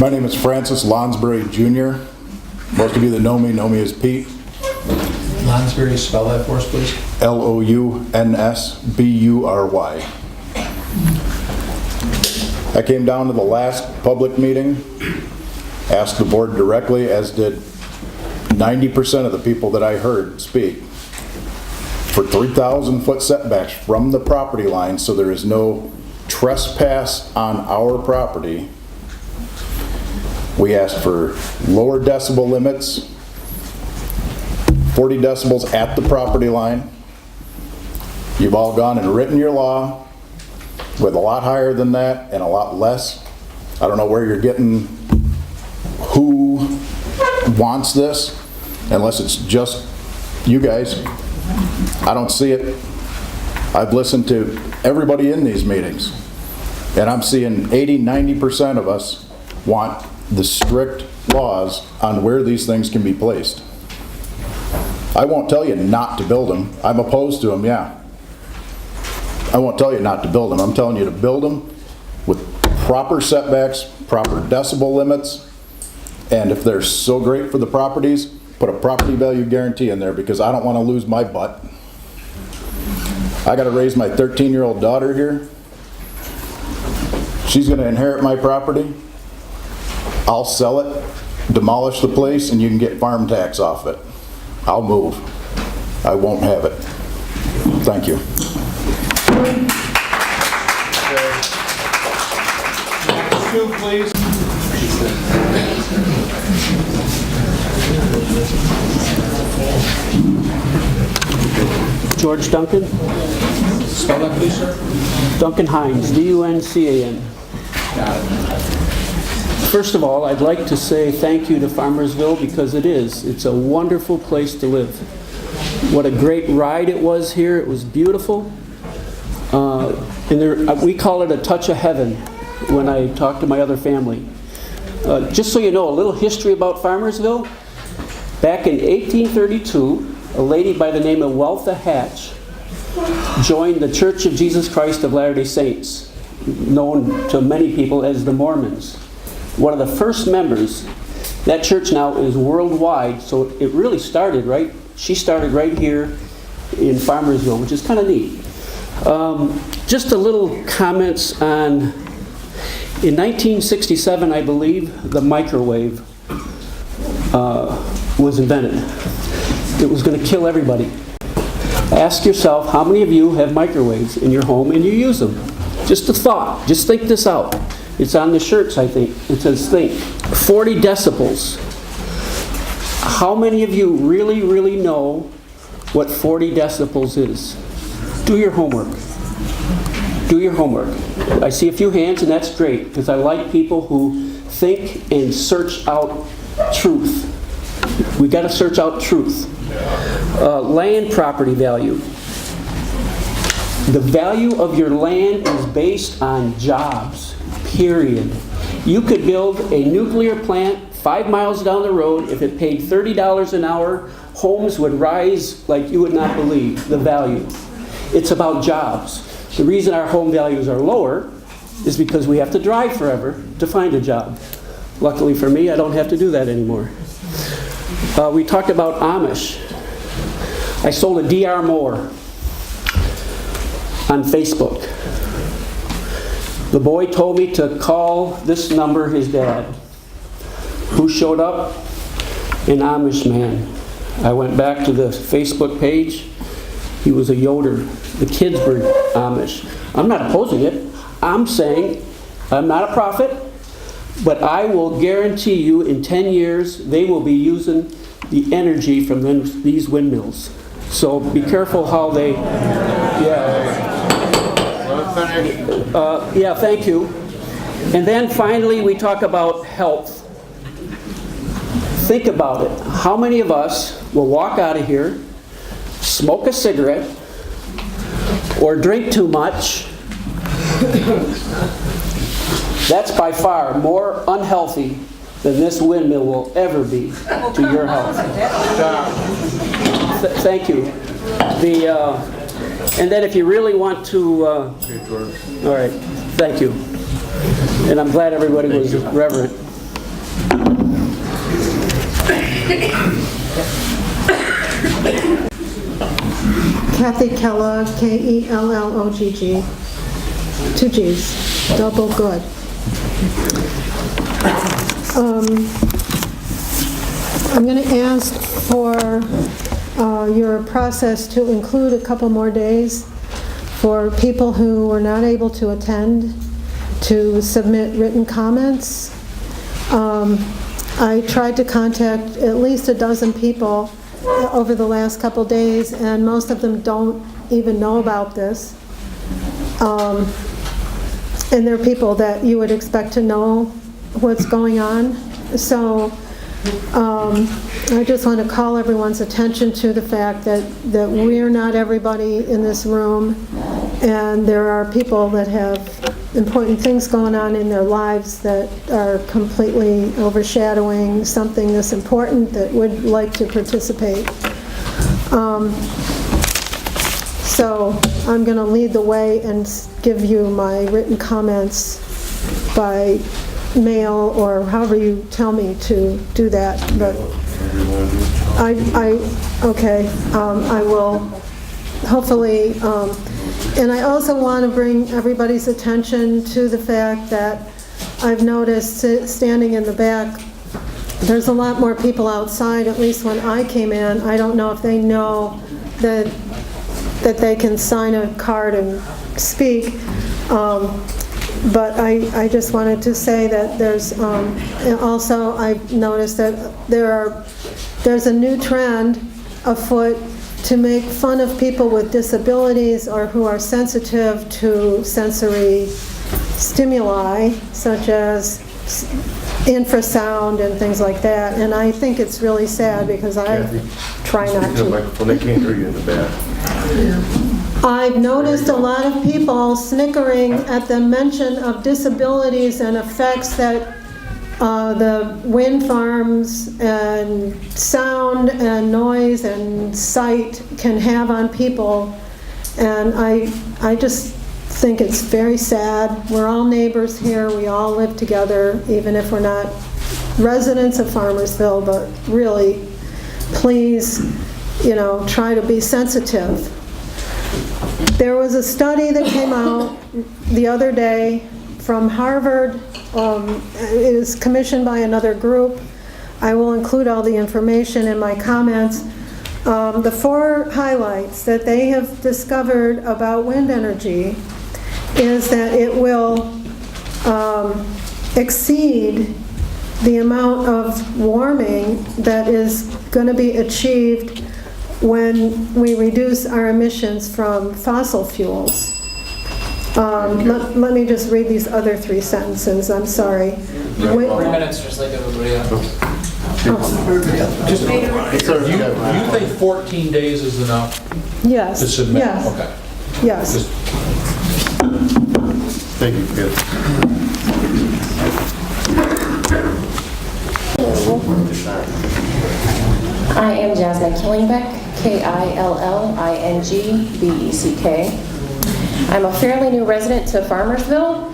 My name is Francis Lonsbury Jr. Most of you that know me as Pete. Lonsbury, spell that for us, please. Lounsbury. I came down to the last public meeting, asked the board directly, as did 90% of the people that I heard speak, for 3,000-foot setbacks from the property line so there is no trespass on our property. We asked for lower decibel limits, 40 decibels at the property line. You've all gone and written your law with a lot higher than that and a lot less. I don't know where you're getting who wants this, unless it's just you guys. I don't see it. I've listened to everybody in these meetings, and I'm seeing 80-90% of us want the strict laws on where these things can be placed. I won't tell you not to build them. I'm opposed to them, yeah. I won't tell you not to build them. I'm telling you to build them with proper setbacks, proper decibel limits, and if they're so great for the properties, put a property value guarantee in there, because I don't want to lose my butt. I got to raise my 13-year-old daughter here. She's going to inherit my property. I'll sell it, demolish the place, and you can get farm tax off it. I'll move. I won't have it. Thank you. Two, please. George Duncan. Spell that, please, sir. Duncan Hines, D-U-N-C-A-N. First of all, I'd like to say thank you to Farmersville, because it's a wonderful place to live. What a great ride it was here. It was beautiful. We call it a touch of heaven when I talk to my other family. Just so you know, a little history about Farmersville. Back in 1832, a lady by the name of Weltha Hatch joined the Church of Jesus Christ of Latter-day Saints, known to many people as the Mormons. One of the first members. That church now is worldwide, so it really started right. She started right here in Farmersville, which is kind of neat. Just a little comments on, in 1967, I believe, the microwave was invented. It was going to kill everybody. Ask yourself, how many of you have microwaves in your home and you use them? Just a thought. Just think this out. It's on the shirts, I think. It says think. 40 decibels. How many of you really, really know what 40 decibels is? Do your homework. Do your homework. I see a few hands, and that's great, because I like people who think and search out truth. We got to search out truth. Land property value. The value of your land is based on jobs, period. You could build a nuclear plant 5 miles down the road. If it paid $30 an hour, homes would rise like you would not believe the value. It's about jobs. The reason our home values are lower is because we have to drive forever to find a job. Luckily for me, I don't have to do that anymore. We talked about Amish. I sold a DR mower on Facebook. The boy told me to call this number, his dad. Who showed up? An Amish man. I went back to the Facebook page. He was a Yoder. The kids were Amish. I'm not opposing it. I'm saying I'm not a prophet, but I will guarantee you in 10 years they will be using the energy from these windmills. So be careful how they... Yeah, thank you. And then finally we talk about health. think about it. How many of us will walk out of here, smoke a cigarette, or drink too much? That's by far more unhealthy than this windmill will ever be to your health. Thank you. And then if you really want to, all right, thank you. And I'm glad everybody was reverent. Kathy Kellogg, Kellogg, 2 G's, double good. I'm going to ask for your process to include a couple more days for people who were not able to attend to submit written comments. I tried to contact at least a dozen people over the last couple days, and most of them don't even know about this. And they're people that you would expect to know what's going on. So I just want to call everyone's attention to the fact that we're not everybody in this room, and there are people that have important things going on in their lives that are completely overshadowing something this important that would like to participate. So I'm going to lead the way and give you my written comments by mail or however you tell me to do that. But I will hopefully, and I also want to bring everybody's attention to the fact that I've noticed standing in the back, there's a lot more people outside, at least when I came in. I don't know if they know that they can sign a card and speak. But I just wanted to say that there's also I've noticed that there's a new trend afoot to make fun of people with disabilities or who are sensitive to sensory stimuli, such as infrasound and things like that. And I think it's really sad because I try not to. They can't hear you in the back. I've noticed a lot of people snickering at the mention of disabilities and effects that the wind farms and sound and noise and sight can have on people. And I just think it's very sad. We're all neighbors here. We all live together, even if we're not residents of Farmersville. But really, please, try to be sensitive. There was a study that came out the other day from Harvard. It is commissioned by another group. I will include all the information in my comments. The 4 highlights that they have discovered about wind energy is that it will exceed the amount of warming that is going to be achieved when we reduce our emissions from fossil fuels. Let me just read these other 3 sentences. I'm sorry. 3 minutes, just like everybody else. You think 14 days is enough? Yes. To submit? Yes. Okay. Yes. Thank you. Good. I am Jasmine Killingbeck, Killingbeck. I'm a fairly new resident to Farmersville.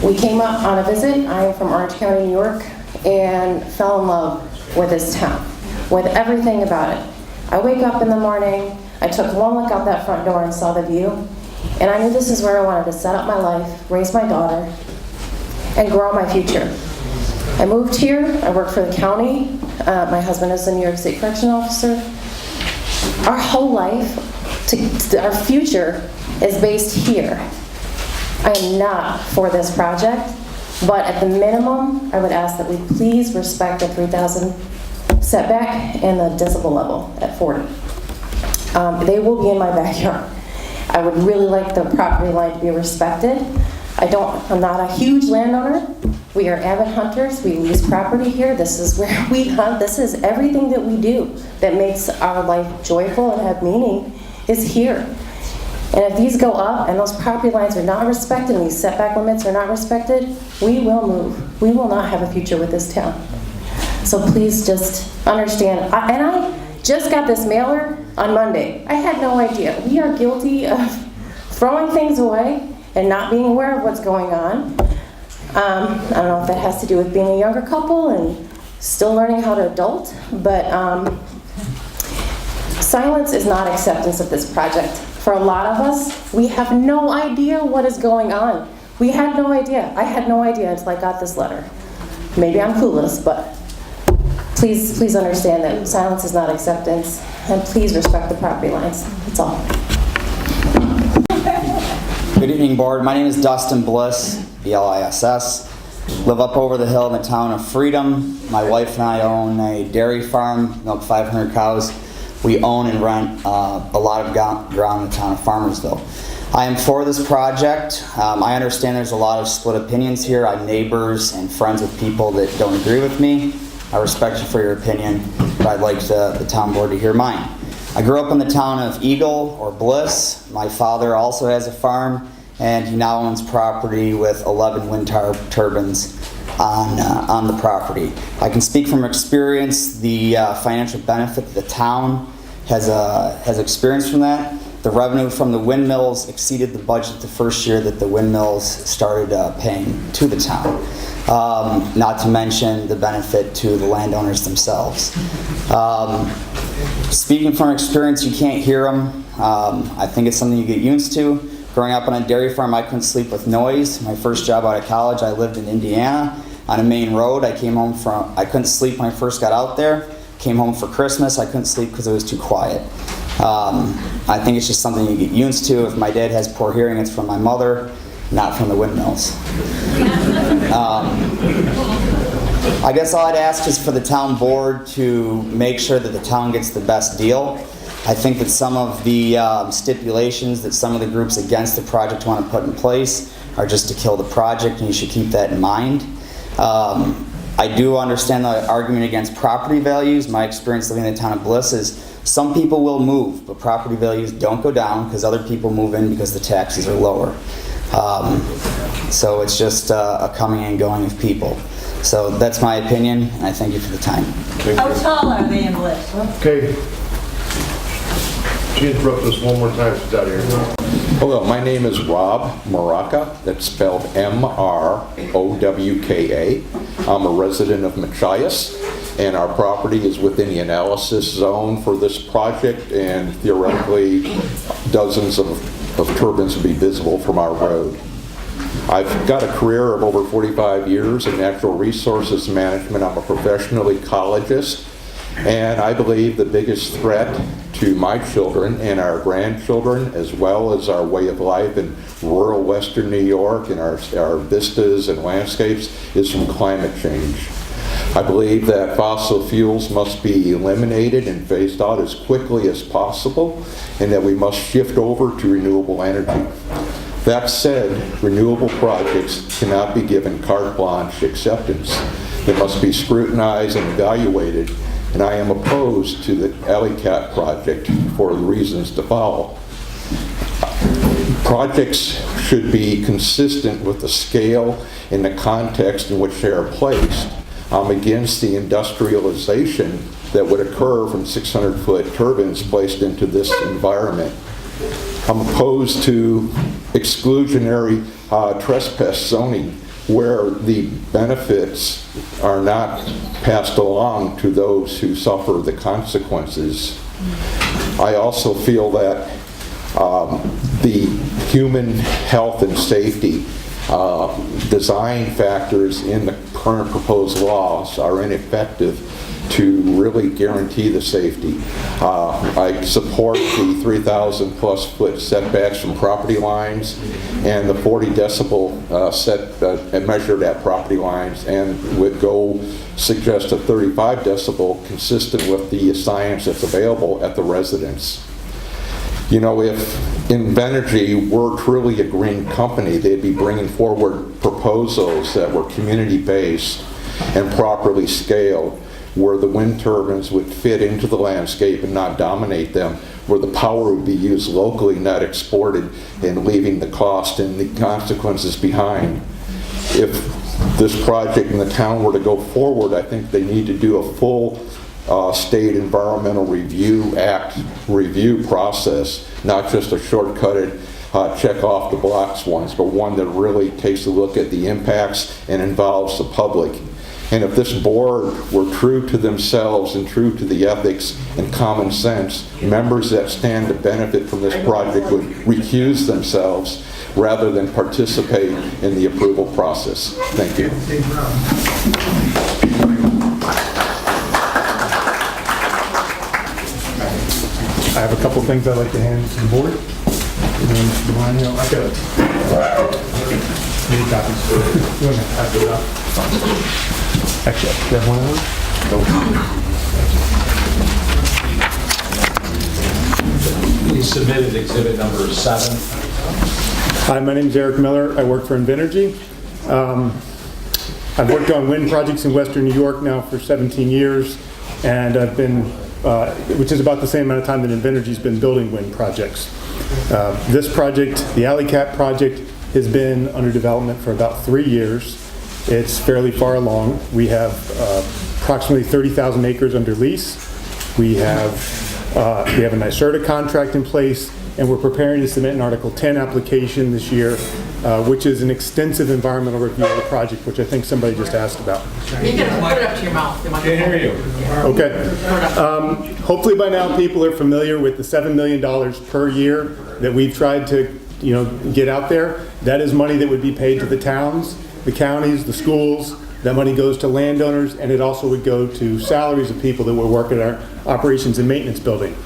We came up on a visit. I am from Orange County, New York, and fell in love with this town, with everything about it. I wake up in the morning, I took one look out that front door and saw the view, and I knew this is where I wanted to set up my life, raise my daughter, and grow my future. I moved here, I work for the county. My husband is a New York State Correctional Officer. Our whole life, our future is based here. I am not for this project, but at the minimum, I would ask that we please respect the 3,000 setback and the decibel level at 40. They will be in my backyard. I would really like the property line to be respected. I'm not a huge landowner. We are avid hunters. We lease property here. This is where we hunt. This is everything that we do that makes our life joyful and have meaning is here. And if these go up and those property lines are not respected and these setback limits are not respected, we will move. We will not have a future with this town. So please just understand. I just got this mailer on Monday. I had no idea. We are guilty of throwing things away and not being aware of what's going on. I don't know if that has to do with being a younger couple and still learning how to adult, but silence is not acceptance of this project. For a lot of us, we have no idea what is going on. We had no idea. I had no idea until I got this letter. Maybe I'm clueless, but please understand that silence is not acceptance, and please respect the property lines. That's all. Good evening, board. My name is Dustin Bliss, B-L-I-S-S. Live up over the hill in the town of Freedom. My wife and I own a dairy farm, milk 500 cows. We own and rent a lot of ground in the town of Farmersville. I am for this project. I understand there's a lot of split opinions here. I'm neighbors and friends with people that don't agree with me. I respect you for your opinion, but I'd like the town board to hear mine. I grew up in the town of Eagle or Bliss. My father also has a farm, and he now owns property with 11 wind turbines on the property. I can speak from experience the financial benefit that the town has experienced from that. The revenue from the windmills exceeded the budget the first year that the windmills started paying to the town. Not to mention the benefit to the landowners themselves. Speaking from experience, you can't hear them. I think it's something you get used to. Growing up on a dairy farm, I couldn't sleep with noise. My first job out of college, I lived in Indiana on a main road. I couldn't sleep when I first got out there. Came home for Christmas, I couldn't sleep because it was too quiet. I think it's just something you get used to. If my dad has poor hearing, it's from my mother, not from the windmills. I guess all I'd ask is for the town board to make sure that the town gets the best deal. I think that some of the stipulations that some of the groups against the project want to put in place are just to kill the project, and you should keep that in mind. I do understand the argument against property values. My experience living in the town of Bliss is some people will move, but property values don't go down because other people move in because the taxes are lower. So it's just a coming and going of people. So that's my opinion, and I thank you for the time. How tall are they in Bliss? Okay. Can you interrupt us one more time? She's out of here. Hello, my name is Rob Maraca. That's spelled M-R-O-W-K-A. I'm a resident of Machias, and our property is within the analysis zone for this project, and theoretically dozens of turbines will be visible from our road. I've got a career of over 45 years in natural resources management. I'm a professional ecologist, and I believe the biggest threat to my children and our grandchildren, as well as our way of life in rural western New York and our vistas and landscapes, is from climate change. I believe that fossil fuels must be eliminated and phased out as quickly as possible, and that we must shift over to renewable energy. That said, renewable projects cannot be given carte blanche acceptance. They must be scrutinized and evaluated, and I am opposed to the Alle-Catt project for the reasons to follow. Projects should be consistent with the scale and the context in which they are placed. I'm against the industrialization that would occur from 600-foot turbines placed into this environment. I'm opposed to exclusionary trespass zoning, where the benefits are not passed along to those who suffer the consequences. I also feel that the human health and safety design factors in the current proposed laws are ineffective to really guarantee the safety. I support the 3,000 plus foot setbacks from property lines and the 40 decibel set measured at property lines, and would go suggest a 35 decibel consistent with the science that's available at the residence. You know, if Invenergy were truly a green company, they'd be bringing forward proposals that were community-based and properly scaled, where the wind turbines would fit into the landscape and not dominate them, where the power would be used locally, not exported, and leaving the cost and the consequences behind. If this project in the town were to go forward, I think they need to do a full State Environmental Review Act review process, not just a shortcutted check off the blocks ones, but one that really takes a look at the impacts and involves the public. And if this board were true to themselves and true to the ethics and common sense, members that stand to benefit from this project would recuse themselves rather than participate in the approval process. Thank you. I have a couple things I'd like to hand to the board. I've got many copies. You want to pass it up? Actually, do you have one of those? We submitted exhibit number 7. Hi, my name is Eric Miller. I work for Invenergy. I've worked on wind projects in Western New York now for 17 years, and I've been, which is about the same amount of time that Invenergy's been building wind projects. This project, the Alle-Catt project, has been under development for about 3 years. It's fairly far along. We have approximately 30,000 acres under lease. We have a NYSERDA contract in place, and we're preparing to submit an Article 10 application this year, which is an extensive environmental review of the project, which I think somebody just asked about. You can put it up to your mouth. Can't hear you. Okay. Hopefully by now people are familiar with the $7 million per year that we've tried to, get out there. That is money that would be paid to the towns, the counties, the schools. That money goes to landowners, and it also would go to salaries of people that would work at our operations and maintenance building.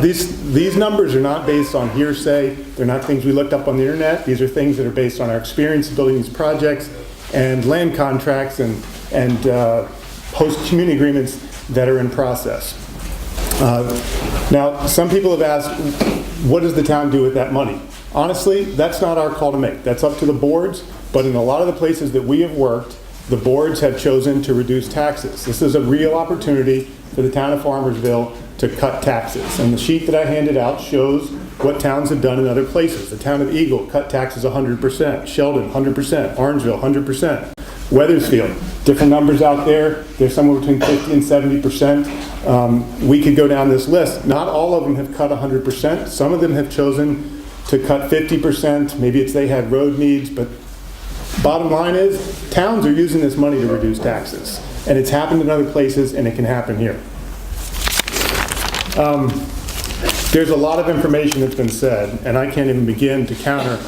These numbers are not based on hearsay. They're not things we looked up on the internet. These are things that are based on our experience building these projects and land contracts and post-community agreements that are in process. Now, some people have asked, what does the town do with that money? Honestly, that's not our call to make. That's up to the boards, but in a lot of the places that we have worked, the boards have chosen to reduce taxes. This is a real opportunity for the town of Farmersville to cut taxes. And the sheet that I handed out shows what towns have done in other places. The town of Eagle cut taxes 100%, Sheldon 100%, Orangeville 100%, Weathersfield, different numbers out there. They're somewhere between 50 and 70%. We could go down this list. Not all of them have cut 100%. Some of them have chosen to cut 50%. Maybe it's they had road needs, but bottom line is towns are using this money to reduce taxes. And it's happened in other places, and it can happen here. There's a lot of information that's been said, and I can't even begin to counter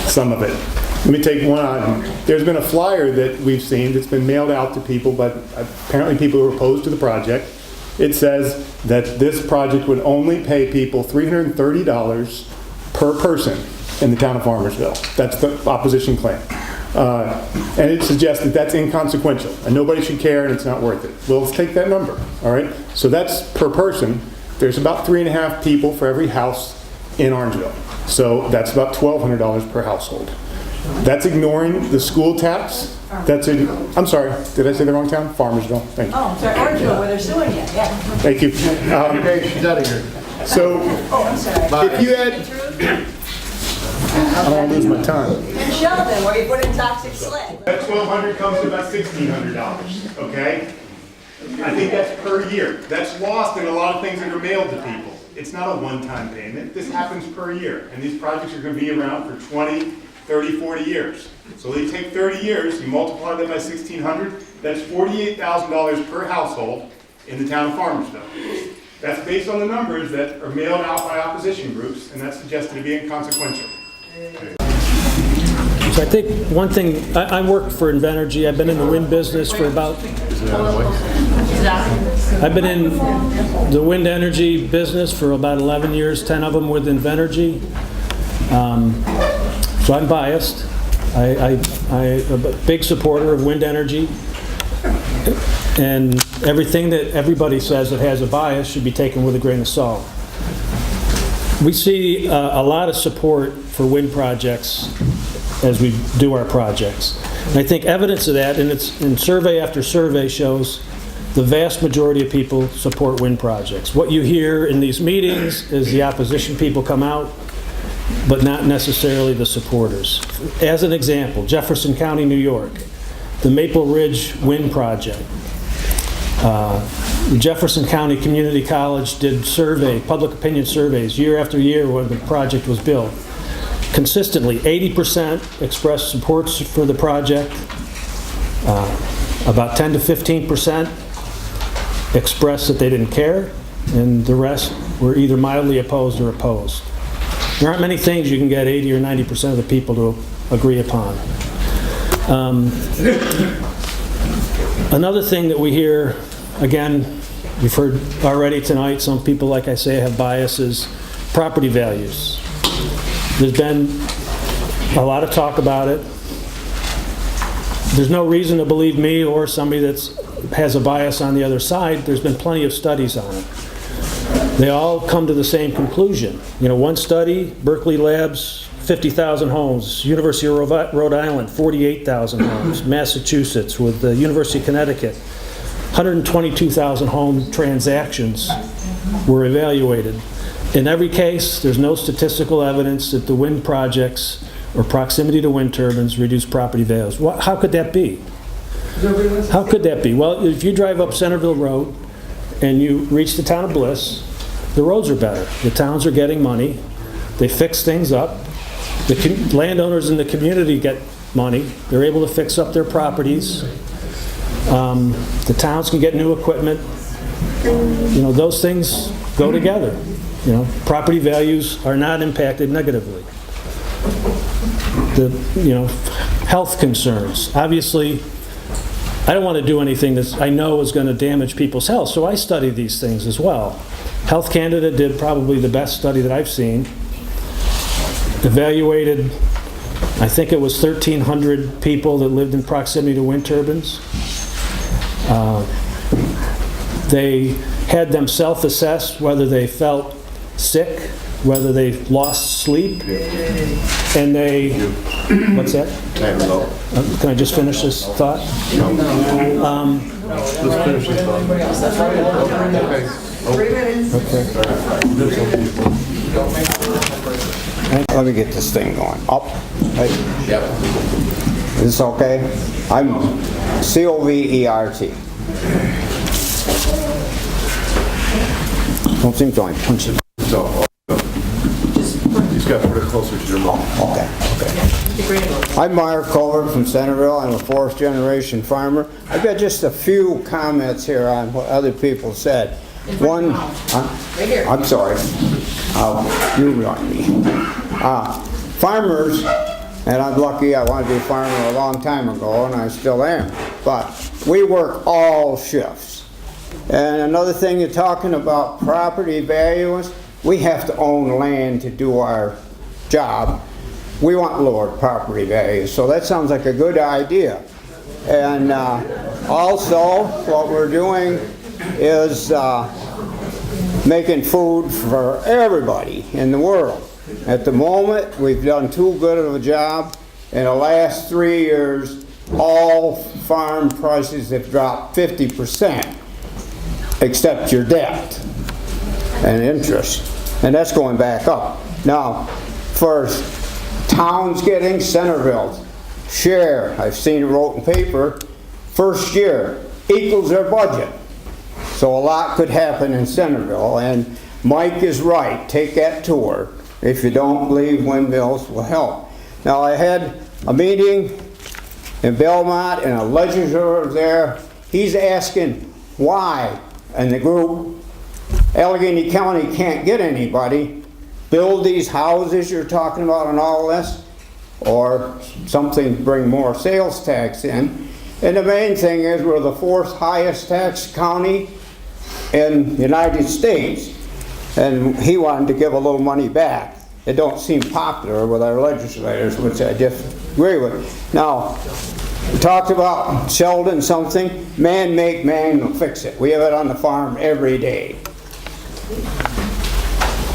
some of it. Let me take one item. There's been a flyer that we've seen that's been mailed out to people, but apparently people who are opposed to the project. It says that this project would only pay people $330 per person in the town of Farmersville. That's the opposition claim. And it suggests that that's inconsequential and nobody should care and it's not worth it. Well, let's take that number, all right? So that's per person. There's about 3.5 people for every house in Orangeville. So that's about $1,200 per household. That's ignoring the school tax. I'm sorry, did I say the wrong town? Farmersville, thank you. Oh, sorry, Orangeville, where they're suing you, yeah. Thank you. Okay, she's out of here. So, I'm sorry. if you had, I don't want to lose my time. And Sheldon, where you put in toxic sled. That $1,200 comes to about $1,600, okay? I think that's per year. That's lost in a lot of things that are mailed to people. It's not a one-time payment. This happens per year, and these projects are going to be around for 20, 30, 40 years. So they take 30 years, you multiply that by 1,600, that's $48,000 per household in the town of Farmersville. That's based on the numbers that are mailed out by opposition groups, and that's suggested to be inconsequential. So I think one thing, I work for Invenergy. I've been in the wind business for about, I've been in the wind energy business for about 11 years, 10 of them with Invenergy. So I'm biased. I'm a big supporter of wind energy. And everything that everybody says that has a bias should be taken with a grain of salt. We see a lot of support for wind projects as we do our projects. And I think evidence of that, and survey after survey shows the vast majority of people support wind projects. What you hear in these meetings is the opposition people come out, but not necessarily the supporters. As an example, Jefferson County, New York, the Maple Ridge Wind Project. Jefferson County Community College did public opinion surveys year after year when the project was built. Consistently, 80% expressed support for the project. About 10 to 15% expressed that they didn't care, and the rest were either mildly opposed or opposed. There aren't many things you can get 80 or 90% of the people to agree upon. Another thing that we hear, again, you've heard already tonight, some people, like I say, have biases, property values. There's been a lot of talk about it. There's no reason to believe me or somebody that has a bias on the other side. There's been plenty of studies on it. They all come to the same conclusion. You know, one study, Berkeley Labs, 50,000 homes. University of Rhode Island, 48,000 homes. Massachusetts with the University of Connecticut, 122,000 home transactions were evaluated. In every case, there's no statistical evidence that the wind projects or proximity to wind turbines reduce property values. How could that be? How could that be? Well, if you drive up Centerville Road and you reach the town of Bliss, the roads are better. The towns are getting money. They fix things up. The landowners in the community get money. They're able to fix up their properties. The towns can get new equipment. You know, those things go together. You know, property values are not impacted negatively. Health concerns. Obviously, I don't want to do anything that I know is going to damage people's health, so I study these things as well. Health Canada did probably the best study that I've seen. Evaluated, I think it was 1,300 people that lived in proximity to wind turbines. They had them self-assess whether they felt sick, whether they lost sleep, and they, what's that? Can I just finish this thought? Let's finish this thought. 3 minutes. Let me get this thing going. Up. Hey. Yep. Is this okay? I'm COVERT. Don't seem to want to punch it. He's got to put it closer to your mouth. Okay. I'm Mark Colbert from Centerville. I'm a fourth generation farmer. I've got just a few comments here on what other people said. One, I'm sorry. You remind me. Farmers, and I'm lucky, I wanted to be a farmer a long time ago, and I still am, but we work all shifts. And another thing, you're talking about property values, we have to own land to do our job. We want lower property values, so that sounds like a good idea. And also, what we're doing is making food for everybody in the world. At the moment, we've done too good of a job. In the last 3 years, all farm prices have dropped 50%, except your debt and interest. And that's going back up. Now, first, towns getting Centerville's share, I've seen it wrote in paper, first year equals their budget. So a lot could happen in Centerville, and Mike is right, take that tour. If you don't believe windmills will help. Now I had a meeting in Belmont and a legislator there, he's asking why, and the group, Allegheny County can't get anybody, build these houses you're talking about and all this, or something to bring more sales tax in. And the main thing is we're the 4th highest tax county in the United States. And he wanted to give a little money back. It don't seem popular with our legislators, which I disagree with. Now, talked about Sheldon something. Man make, man will fix it. We have it on the farm every day.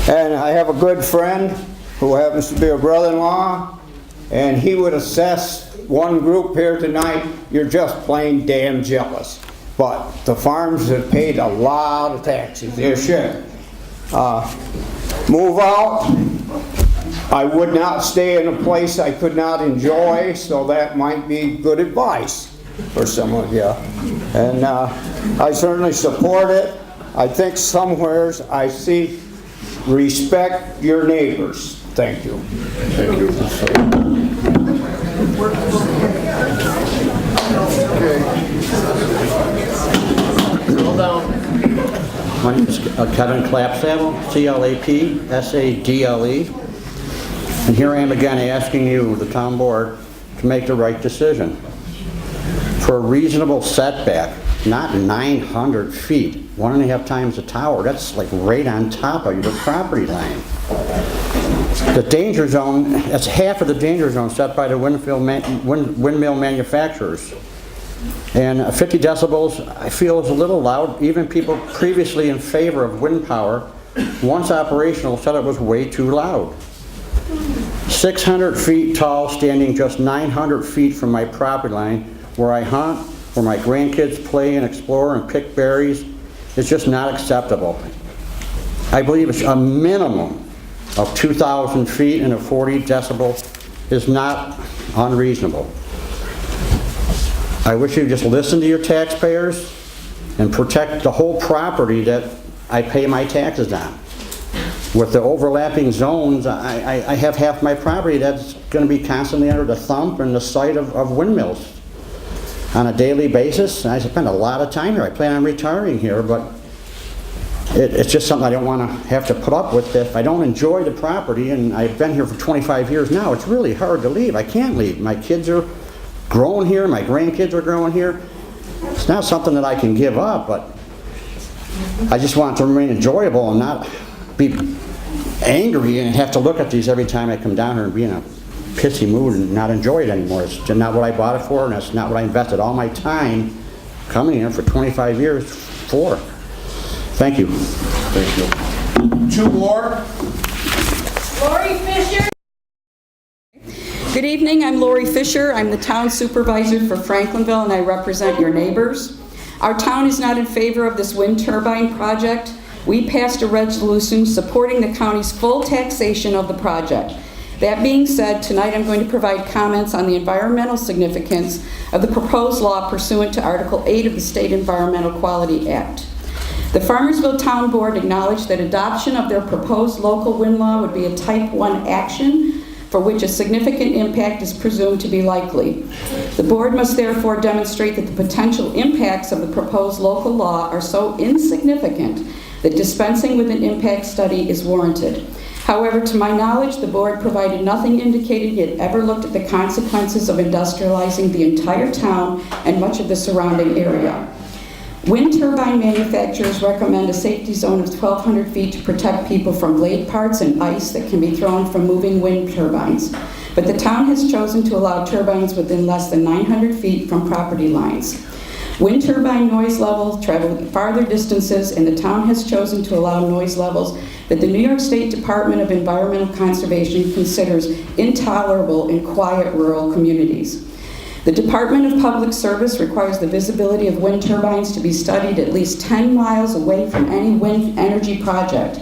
And I have a good friend who happens to be a brother-in-law, and he would assess one group here tonight. You're just plain damn jealous. But the farms have paid a lot of taxes. They should. Move out. I would not stay in a place I could not enjoy, so that might be good advice for some of you. And I certainly support it. I think somewheres I see respect your neighbors. Thank you. Thank you. Roll down. My name is Kevin Clapsaddle, C-L-A-P-S-A-D-L-E. And here I am again asking you, the town board, to make the right decision. For a reasonable setback, not 900 feet, 1.5 times the tower, that's like right on top of your property line. The danger zone, that's half of the danger zone set by the windmill manufacturers. And 50 decibels, I feel is a little loud. Even people previously in favor of wind power, once operational, said it was way too loud. 600 feet tall, standing just 900 feet from my property line, where I hunt, where my grandkids play and explore and pick berries, is just not acceptable. I believe it's a minimum of 2,000 feet and a 40 decibel is not unreasonable. I wish you'd just listen to your taxpayers and protect the whole property that I pay my taxes on. With the overlapping zones, I have half my property that's going to be constantly under the thump and the sight of windmills on a daily basis. And I spend a lot of time here. I plan on retiring here, but it's just something I don't want to have to put up with. If I don't enjoy the property, and I've been here for 25 years now, it's really hard to leave. I can't leave. My kids are growing here, my grandkids are growing here. It's not something that I can give up, but I just want it to remain enjoyable and not be angry and have to look at these every time I come down here and be in a pissy mood and not enjoy it anymore. It's just not what I bought it for, and that's not what I invested all my time coming here for 25 years for. Thank you. Thank you. 2 more. Lori Fisher. Good evening, I'm Lori Fisher. I'm the town supervisor for Franklinville, and I represent your neighbors. Our town is not in favor of this wind turbine project. We passed a resolution supporting the county's full taxation of the project. That being said, tonight I'm going to provide comments on the environmental significance of the proposed law pursuant to Article 8 of the State Environmental Quality Act. The Farmersville Town Board acknowledged that adoption of their proposed local wind law would be a Type 1 action for which a significant impact is presumed to be likely. The board must therefore demonstrate that the potential impacts of the proposed local law are so insignificant that dispensing with an impact study is warranted. However, to my knowledge, the board provided nothing indicating it ever looked at the consequences of industrializing the entire town and much of the surrounding area. Wind turbine manufacturers recommend a safety zone of 1,200 feet to protect people from blade parts and ice that can be thrown from moving wind turbines. But the town has chosen to allow turbines within less than 900 feet from property lines. Wind turbine noise levels travel farther distances, and the town has chosen to allow noise levels that the New York State Department of Environmental Conservation considers intolerable in quiet rural communities. The Department of Public Service requires the visibility of wind turbines to be studied at least 10 miles away from any wind energy project.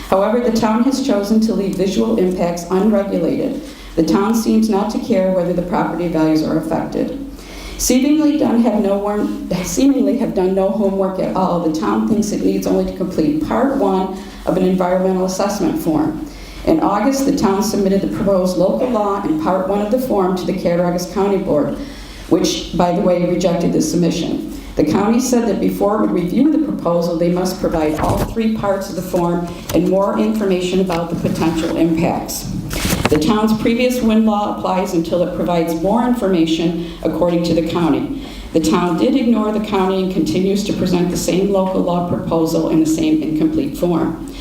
However, the town has chosen to leave visual impacts unregulated. The town seems not to care whether the property values are affected. Seemingly have done no homework at all. The town thinks it needs only to complete Part 1 of an environmental assessment form. In August, the town submitted the proposed local law and Part 1 of the form to the Cattaraugus County Board, which, by the way, rejected the submission. The county said that before it would review the proposal, they must provide all 3 parts of the form and more information about the potential impacts. The town's previous wind law applies until it provides more information, according to the county. The town did ignore the county and continues to present the same local law proposal in the same incomplete form.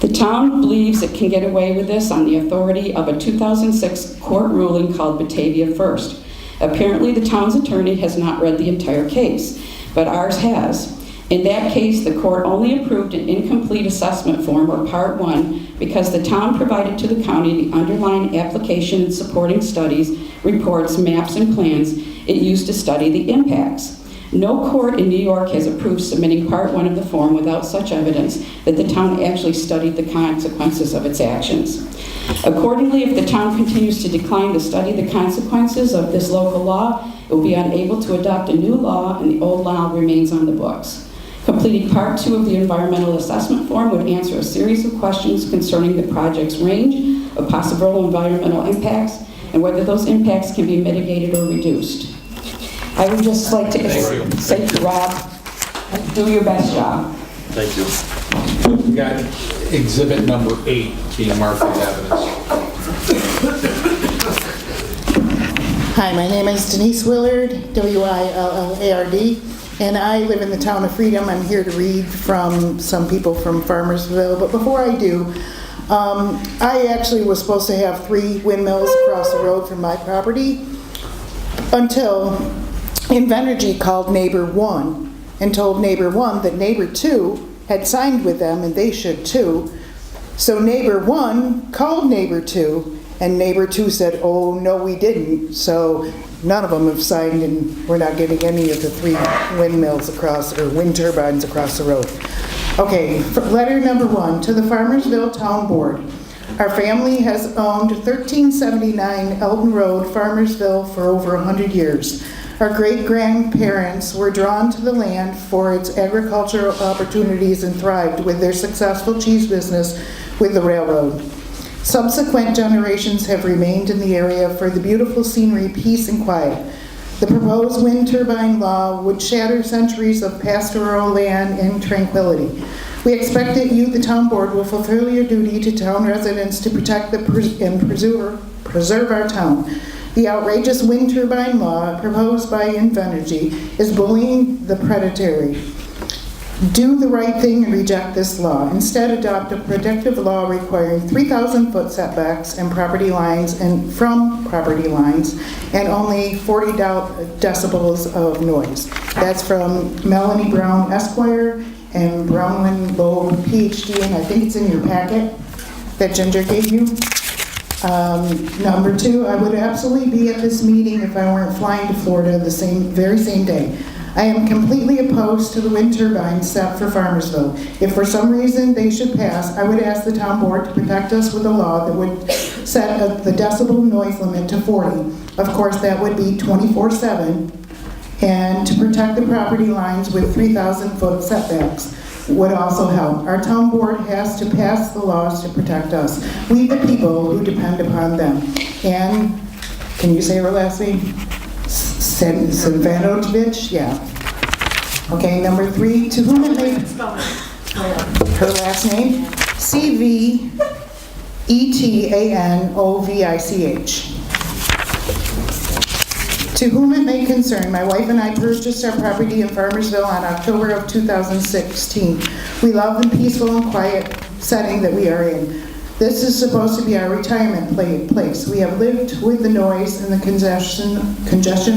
The town believes it can get away with this on the authority of a 2006 court ruling called Batavia First. Apparently, the town's attorney has not read the entire case, but ours has. In that case, the court only approved an incomplete assessment form, or Part 1, because the town provided to the county the underlying application and supporting studies, reports, maps, and plans it used to study the impacts. No court in New York has approved submitting Part 1 of the form without such evidence that the town actually studied the consequences of its actions. Accordingly, if the town continues to decline to study the consequences of this local law, it will be unable to adopt a new law, and the old law remains on the books. Completing Part 2 of the environmental assessment form would answer a series of questions concerning the project's range of possible environmental impacts and whether those impacts can be mitigated or reduced. I would just like to say to Rob, do your best job. Thank you. We got exhibit number 8 being marked as evidence. Hi, my name is Denise Willard, W-I-L-L-A-R-D, and I live in the town of Freedom. I'm here to read from some people from Farmersville, but before I do, I actually was supposed to have 3 windmills across the road from my property until Invenergy called neighbor 1 and told neighbor 1 that neighbor 2 had signed with them and they should too. So neighbor 1 called neighbor 2 and neighbor 2 said, oh, no, we didn't. So none of them have signed and we're not getting any of the 3 windmills across, or wind turbines across the road. Okay, letter number 1 to the Farmersville Town Board. Our family has owned 1379 Elton Road, Farmersville for over 100 years. Our great-grandparents were drawn to the land for its agricultural opportunities and thrived with their successful cheese business with the railroad. Subsequent generations have remained in the area for the beautiful scenery, peace, and quiet. The proposed wind turbine law would shatter centuries of pastoral land and tranquility. We expect that you, the town board, will fulfill your duty to town residents to protect and preserve our town. The outrageous wind turbine law proposed by Invenergy is bullying the predatory. Do the right thing and reject this law. Instead, adopt a protective law requiring 3,000-foot setbacks and property lines and from property lines and only 40 decibels of noise. That's from Melanie Brown, Esquire, and Brownwin Loeb, PhD, and I think it's in your packet that Ginger gave you. Number 2, I would absolutely be at this meeting if I weren't flying to Florida the very same day. I am completely opposed to the wind turbines set for Farmersville. If for some reason they should pass, I would ask the town board to protect us with a law that would set the decibel noise limit to 40. Of course, that would be 24/7, and to protect the property lines with 3,000-foot setbacks would also help. Our town board has to pass the laws to protect us, we the people who depend upon them. And, can you say her last name? Silvanovich? Yeah. Okay, number 3, to whom it may... Her last name? C-V-E-T-A-N-O-V-I-C-H. To whom it may concern, my wife and I purchased our property in Farmersville on October of 2016. We love the peaceful and quiet setting that we are in. This is supposed to be our retirement place. We have lived with the noise and the congestion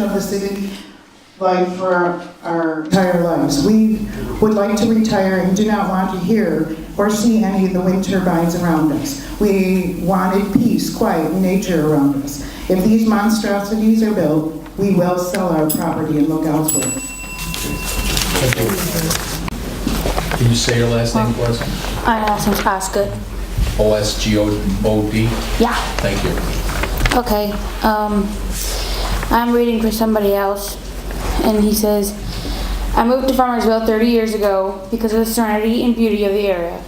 of the city life for our entire lives. We would like to retire and do not want to hear or see any of the wind turbines around us. We wanted peace, quiet, and nature around us. If these monstrosities are built, we will sell our property and look elsewhere. Can you say your last name for us? My last name's Osgood. O-S-G-O-D? Yeah. Thank you. Okay, I'm reading for somebody else, and he says, I moved to Farmersville 30 years ago because of the serenity and beauty of the area.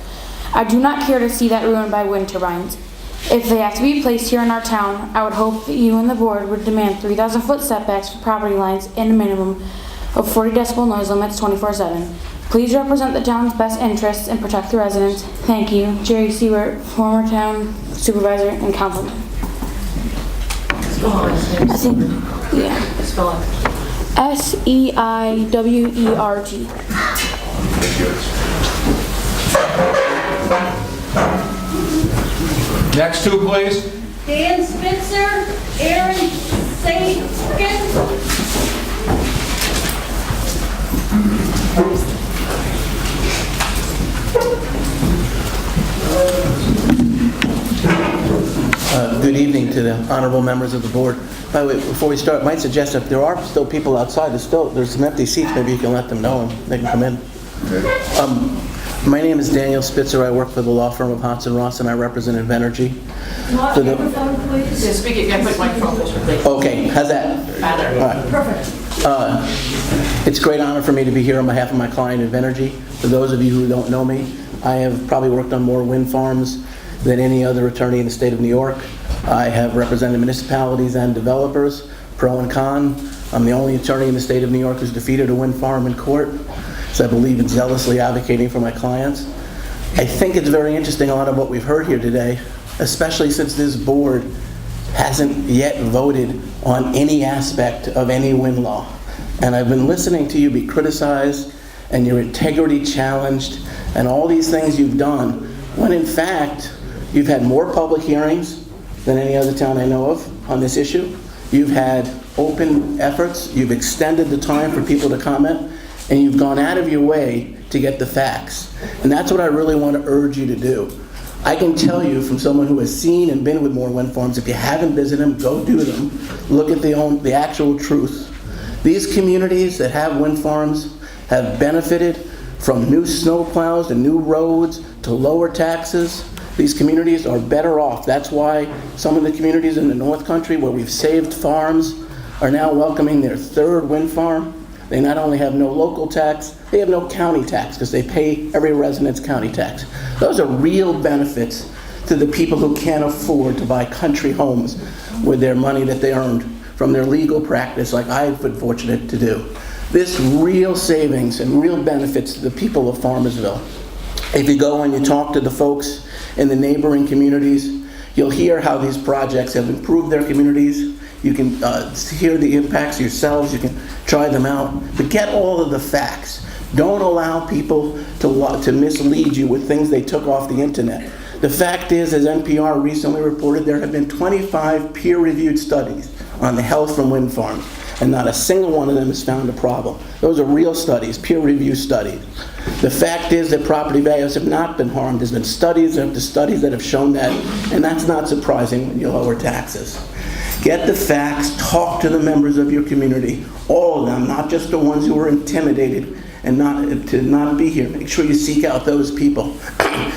I do not care to see that ruined by wind turbines. If they have to be placed here in our town, I would hope that you and the board would demand 3,000-foot setbacks for property lines and a minimum of 40 decibel noise limits 24/7. Please represent the town's best interests and protect the residents. Thank you, Jerry Seward, former town supervisor and councilman. I think, yeah. S-E-I-W-E-R-T. Next 2, please. Dan Spitzer, Aaron Good evening to the honorable members of the board. By the way, before we start, I might suggest if there are still people outside, there's some empty seats, maybe you can let them know and they can come in. My name is Daniel Spitzer. I work for the law firm of Hodson Ross and I represent Invenergy. Microphone, please. Yeah, speak it. Yeah, put microphone closer, please. Okay, how's that? Better. All right. Perfect. It's a great honor for me to be here on behalf of my client, Invenergy. For those of you who don't know me, I have probably worked on more wind farms than any other attorney in the state of New York. I have represented municipalities and developers, pro and con. I'm the only attorney in the state of New York who's defeated a wind farm in court, so I believe in zealously advocating for my clients. I think it's very interesting, a lot of what we've heard here today, especially since this board hasn't yet voted on any aspect of any wind law. And I've been listening to you be criticized and your integrity challenged and all these things you've done, when in fact, you've had more public hearings than any other town I know of on this issue. You've had open efforts, you've extended the time for people to comment, and you've gone out of your way to get the facts. And that's what I really want to urge you to do. I can tell you from someone who has seen and been with more wind farms, if you haven't visited them, go do them. Look at the actual truth. These communities that have wind farms have benefited from new snowplows and new roads to lower taxes. These communities are better off. That's why some of the communities in the North Country where we've saved farms are now welcoming their third wind farm. They not only have no local tax, they have no county tax because they pay every resident's county tax. Those are real benefits to the people who can't afford to buy country homes with their money that they earned from their legal practice like I've been fortunate to do. This real savings and real benefits to the people of Farmersville. If you go and you talk to the folks in the neighboring communities, you'll hear how these projects have improved their communities. You can hear the impacts yourselves, you can try them out, but get all of the facts. Don't allow people to mislead you with things they took off the internet. The fact is, as NPR recently reported, there have been 25 peer-reviewed studies on the health from wind farms, and not a single one of them has found a problem. Those are real studies, peer-reviewed studies. The fact is that property values have not been harmed. There's been studies after studies that have shown that, and that's not surprising when you lower taxes. Get the facts, talk to the members of your community, all of them, not just the ones who are intimidated and not be here. Make sure you seek out those people.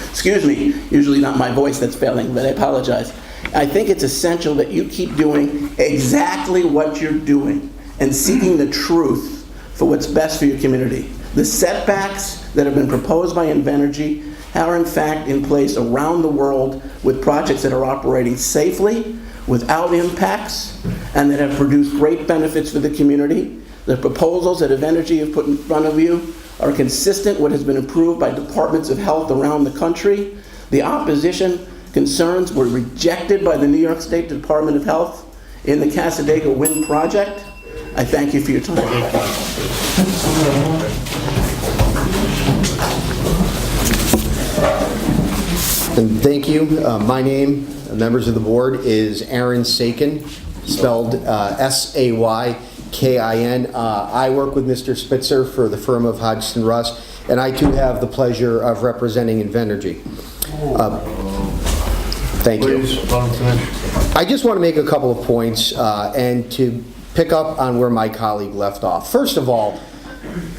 Excuse me, usually not my voice that's failing, but I apologize. I think it's essential that you keep doing exactly what you're doing and seeking the truth for what's best for your community. The setbacks that have been proposed by Invenergy are in fact in place around the world with projects that are operating safely, without impacts, and that have produced great benefits for the community. The proposals that Invenergy have put in front of you are consistent with what has been approved by departments of health around the country. The opposition concerns were rejected by the New York State Department of Health in the Cassadaga Wind Project. I thank you for your time. And thank you. My name, members of the board, is Aaron Saykin, spelled S-A-Y-K-I-N. I work with Mr. Spitzer for the firm of Hodgson Russ, and I too have the pleasure of representing Invenergy. Thank you. I just want to make a couple of points and to pick up on where my colleague left off. First of all,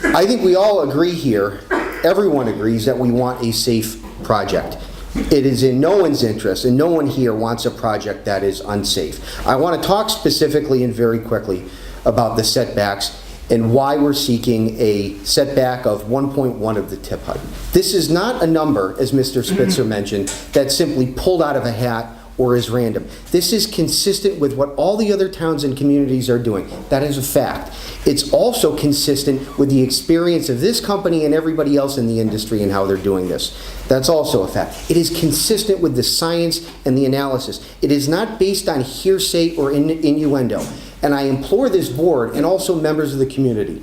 I think we all agree here, everyone agrees that we want a safe project. It is in no one's interest, and no one here wants a project that is unsafe. I want to talk specifically and very quickly about the setbacks and why we're seeking a setback of 1.1 of the tip height. This is not a number, as Mr. Spitzer mentioned, that's simply pulled out of a hat or is random. This is consistent with what all the other towns and communities are doing. That is a fact. It's also consistent with the experience of this company and everybody else in the industry and how they're doing this. That's also a fact. It is consistent with the science and the analysis. It is not based on hearsay or innuendo. And I implore this board and also members of the community,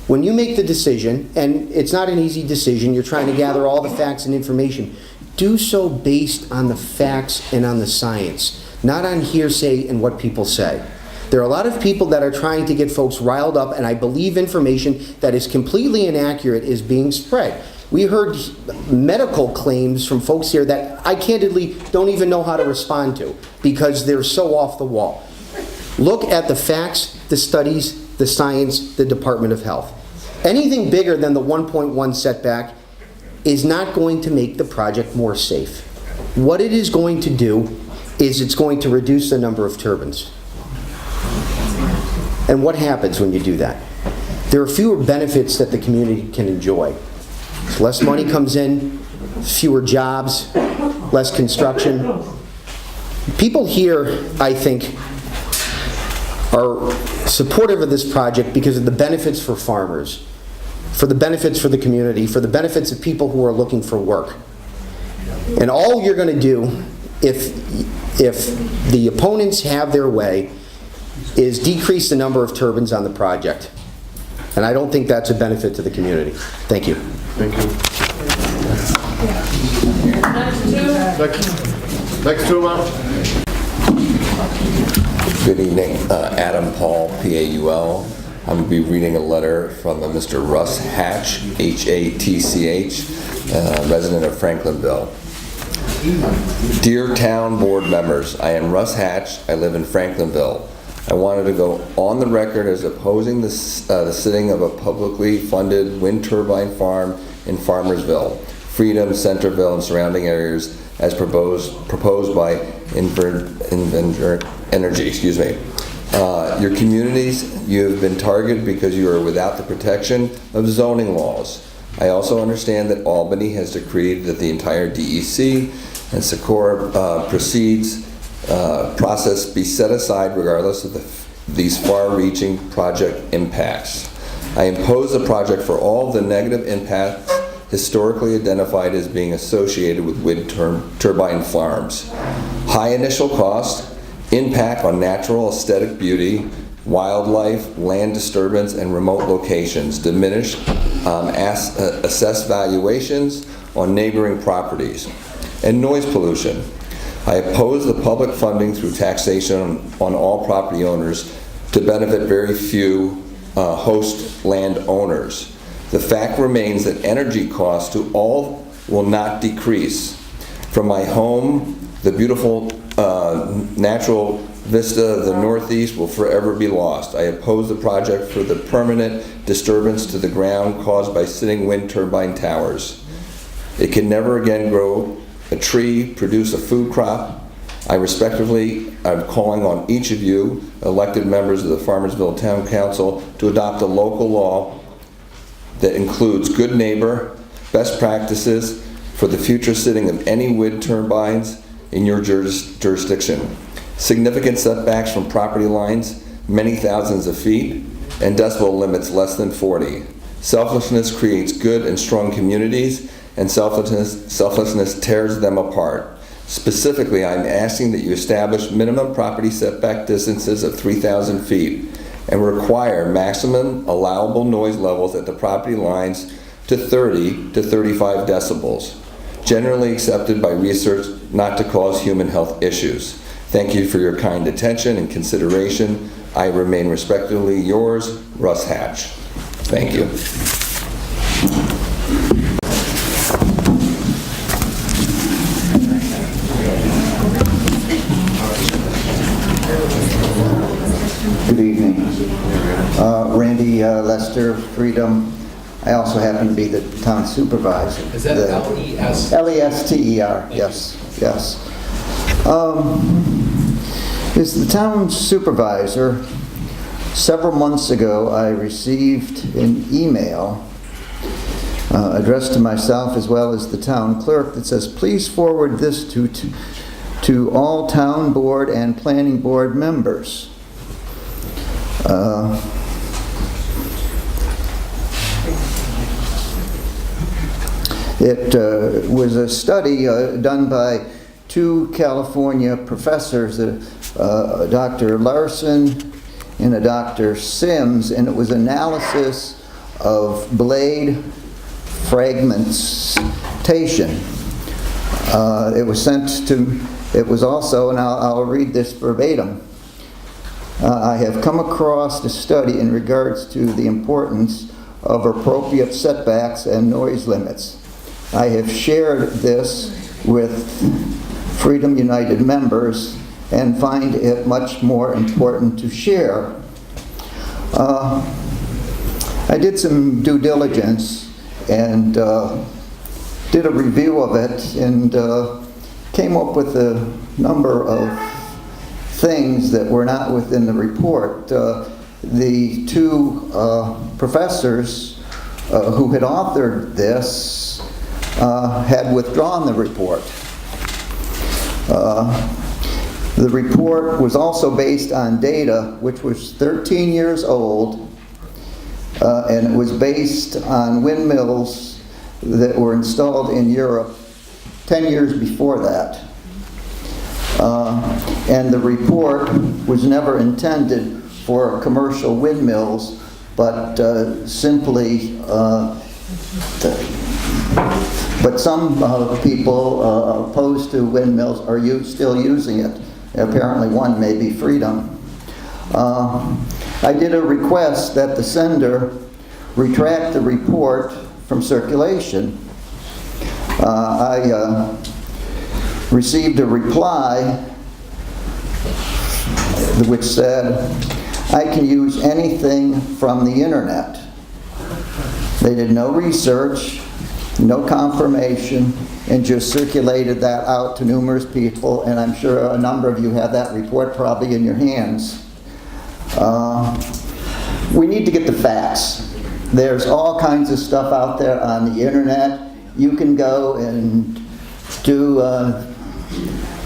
when you make the decision, and it's not an easy decision, you're trying to gather all the facts and information, do so based on the facts and on the science, not on hearsay and what people say. There are a lot of people that are trying to get folks riled up, and I believe information that is completely inaccurate is being spread. We heard medical claims from folks here that I candidly don't even know how to respond to because they're so off the wall. Look at the facts, the studies, the science, the Department of Health. Anything bigger than the 1.1 setback is not going to make the project more safe. What it is going to do is it's going to reduce the number of turbines. And what happens when you do that? There are fewer benefits that the community can enjoy. Less money comes in, fewer jobs, less construction. People here, I think, are supportive of this project because of the benefits for farmers, for the benefits for the community, for the benefits of people who are looking for work. And all you're going to do, if the opponents have their way, is decrease the number of turbines on the project. And I don't think that's a benefit to the community. Thank you. Thank you. Next two, Mom. Good evening, Adam Paul, P-A-U-L. I'm going to be reading a letter from Mr. Russ Hatch, H-A-T-C-H, resident of Franklinville. Dear Town Board members, I am Russ Hatch. I live in Franklinville. I wanted to go on the record as opposing the sitting of a publicly funded wind turbine farm in Farmersville, Freedom, Centerville, and surrounding areas as proposed by Inventor Energy. Excuse me. Your communities, you have been targeted because you are without the protection of zoning laws. I also understand that Albany has decreed that the entire DEC and Socorro process be set aside regardless of these far-reaching project impacts. I impose the project for all the negative impacts historically identified as being associated with wind turbine farms. High initial cost, impact on natural aesthetic beauty, wildlife, land disturbance, and remote locations, diminished assessed valuations on neighboring properties, and noise pollution. I oppose the public funding through taxation on all property owners to benefit very few host land owners. The fact remains that energy costs to all will not decrease. From my home, the beautiful natural vista of the Northeast will forever be lost. I oppose the project for the permanent disturbance to the ground caused by sitting wind turbine towers. It can never again grow a tree, produce a food crop. I'm calling on each of you, elected members of the Farmersville Town Council, to adopt a local law that includes good neighbor, best practices for the future sitting of any wind turbines in your jurisdiction. Significant setbacks from property lines, many thousands of feet, and decibel limits less than 40. Selflessness creates good and strong communities, and selflessness tears them apart. Specifically, I'm asking that you establish minimum property setback distances of 3,000 feet and require maximum allowable noise levels at the property lines to 30 to 35 decibels, generally accepted by research not to cause human health issues. Thank you for your kind attention and consideration. I remain respectfully yours, Russ Hatch. Thank you. Good evening. Randy Lester, Freedom. I also happen to be the town supervisor. Is that L-E-S? L-E-S-T-E-R, yes, yes. As the town supervisor, several months ago I received an email addressed to myself as well as the town clerk that says, please forward this to all town board and planning board members. It was a study done by two California professors, Dr. Larson and a Dr. Sims, and it was analysis of blade fragmentation. It was sent to, it was also, and I'll read this verbatim, I have come across a study in regards to the importance of appropriate setbacks and noise limits. I have shared this with Freedom United members and find it much more important to share. I did some due diligence and did a review of it and came up with a number of things that were not within the report. The two professors who had authored this had withdrawn the report. The report was also based on data which was 13 years old, and it was based on windmills that were installed in Europe 10 years before that. And the report was never intended for commercial windmills, but simply, but some people opposed to windmills are still using it. Apparently one may be Freedom. I did a request that the sender retract the report from circulation. I received a reply which said, I can use anything from the internet. They did no research, no confirmation, and just circulated that out to numerous people, and I'm sure a number of you have that report probably in your hands. We need to get the facts. There's all kinds of stuff out there on the internet. You can go and do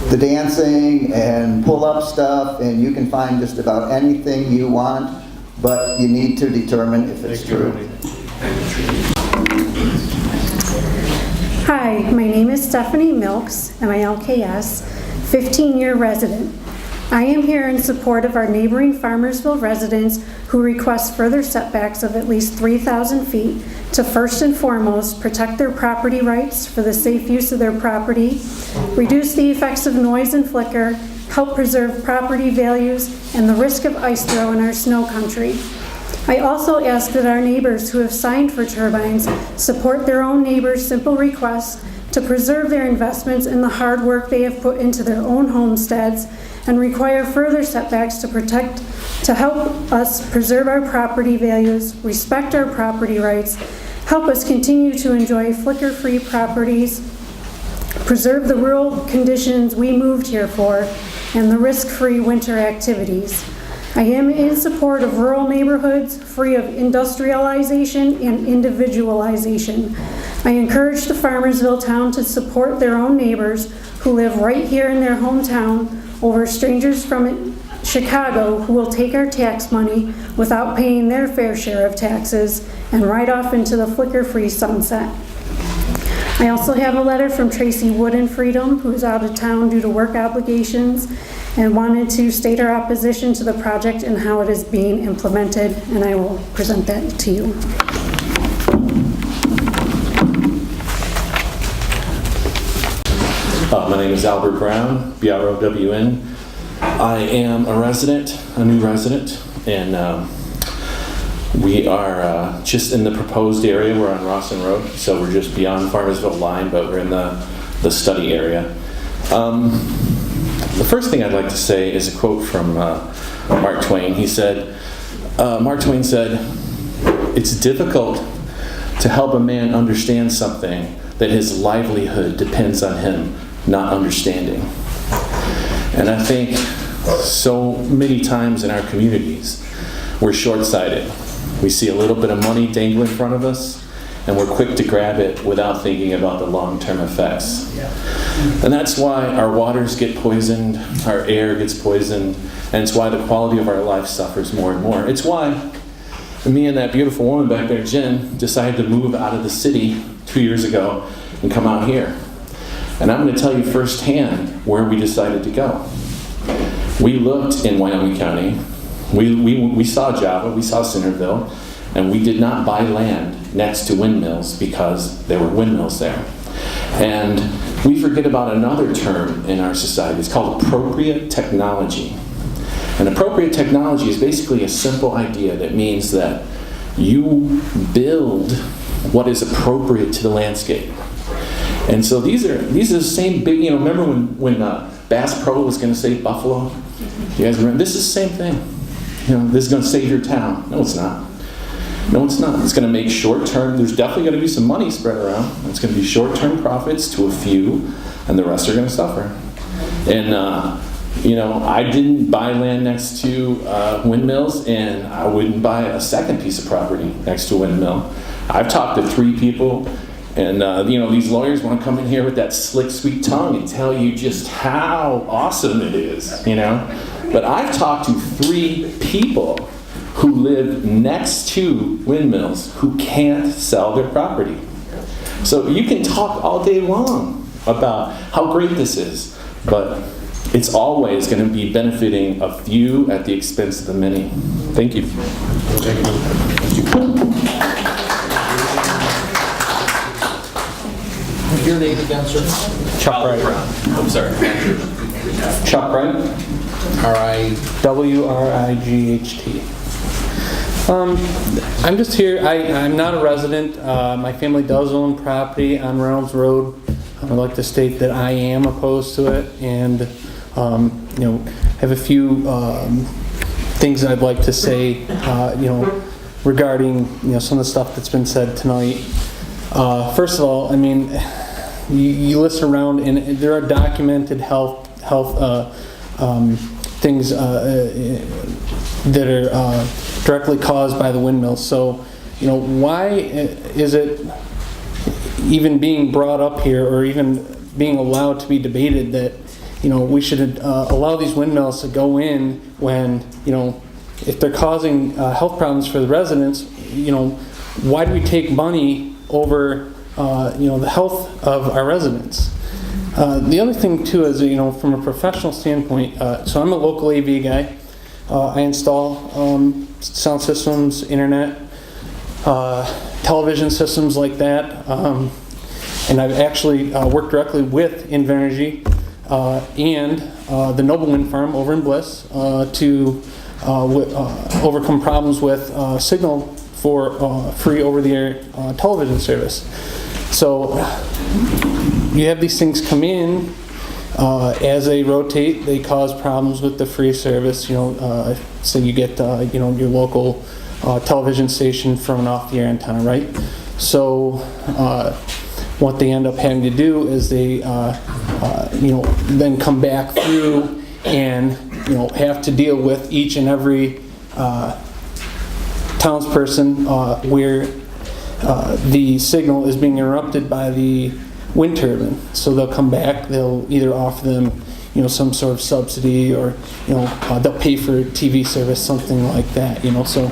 the dancing and pull up stuff, and you can find just about anything you want, but you need to determine if it's true. Hi, my name is Stephanie Milks, MILKS, 15-year resident. I am here in support of our neighboring Farmersville residents who request further setbacks of at least 3,000 feet to first and foremost protect their property rights for the safe use of their property, reduce the effects of noise and flicker, help preserve property values, and the risk of ice throw in our snow country. I also ask that our neighbors who have signed for turbines support their own neighbors' simple request to preserve their investments and the hard work they have put into their own homesteads, and require further setbacks to help us preserve our property values, respect our property rights, help us continue to enjoy flicker-free properties, preserve the rural conditions we moved here for, and the risk-free winter activities. I am in support of rural neighborhoods free of industrialization and individualization. I encourage the Farmersville town to support their own neighbors who live right here in their hometown over strangers from Chicago who will take our tax money without paying their fair share of taxes and ride off into the flicker-free sunset. I also have a letter from Tracy Wood in Freedom, who's out of town due to work obligations, and wanted to state our opposition to the project and how it is being implemented, and I will present that to you. My name is Albert Brown, BROWN. I am a resident, a new resident, and we are just in the proposed area. We're on Rawson Road, so we're just beyond Farmersville line, but we're in the study area. The first thing I'd like to say is a quote from Mark Twain. He said, Mark Twain said, "It's difficult to help a man understand something that his livelihood depends on him not understanding." And I think so many times in our communities, we're short-sighted. We see a little bit of money dangle in front of us, and we're quick to grab it without thinking about the long-term effects. And that's why our waters get poisoned, our air gets poisoned, and it's why the quality of our life suffers more and more. It's why me and that beautiful woman back there, Jen, decided to move out of the city 2 years ago and come out here. And I'm going to tell you firsthand where we decided to go. We looked in Wyoming County, we saw Java, we saw Centerville, and we did not buy land next to windmills because there were windmills there. And we forget about another term in our society. It's called appropriate technology. And appropriate technology is basically a simple idea that means that you build what is appropriate to the landscape. And so these are the same big, remember when Bass Pro was going to save Buffalo? You guys remember? This is the same thing. This is going to save your town. No, it's not. No, it's not. It's going to make short-term, there's definitely going to be some money spread around. It's going to be short-term profits to a few, and the rest are going to suffer. And, I didn't buy land next to windmills, and I wouldn't buy a second piece of property next to a windmill. I've talked to 3 people, and these lawyers want to come in here with that slick, sweet tongue and tell you just how awesome it is, But I've talked to 3 people who live next to windmills who can't sell their property. So you can talk all day long about how great this is, but it's always going to be benefiting a few at the expense of the many. Thank you. Your name again, sir? Chuck Wright. I'm sorry. Chuck Wright. W-R-I-G-H-T. I'm just here. I'm not a resident. My family does own property on Reynolds Road. I'd like to state that I am opposed to it, and have a few things I'd like to say, regarding some of the stuff that's been said tonight. First of all, you listen around, and there are documented health things that are directly caused by the windmills. So, why is it even being brought up here, or even being allowed to be debated, that we should allow these windmills to go in when if they're causing health problems for the residents? Why do we take money over the health of our residents? The other thing too is, from a professional standpoint, so I'm a local AV guy. I install sound systems, internet, television systems like that, and I've actually worked directly with Invenergy and the Noble Wind Farm over in Bliss to overcome problems with signal for free over-the-air television service. So you have these things come in, as they rotate, they cause problems with the free service. So you get your local television station from an off-the-air antenna, right? So what they end up having to do is they then come back through and have to deal with each and every townsperson where the signal is being interrupted by the wind turbine. So they'll come back, they'll either offer them some sort of subsidy, or they'll pay for TV service, something like that. So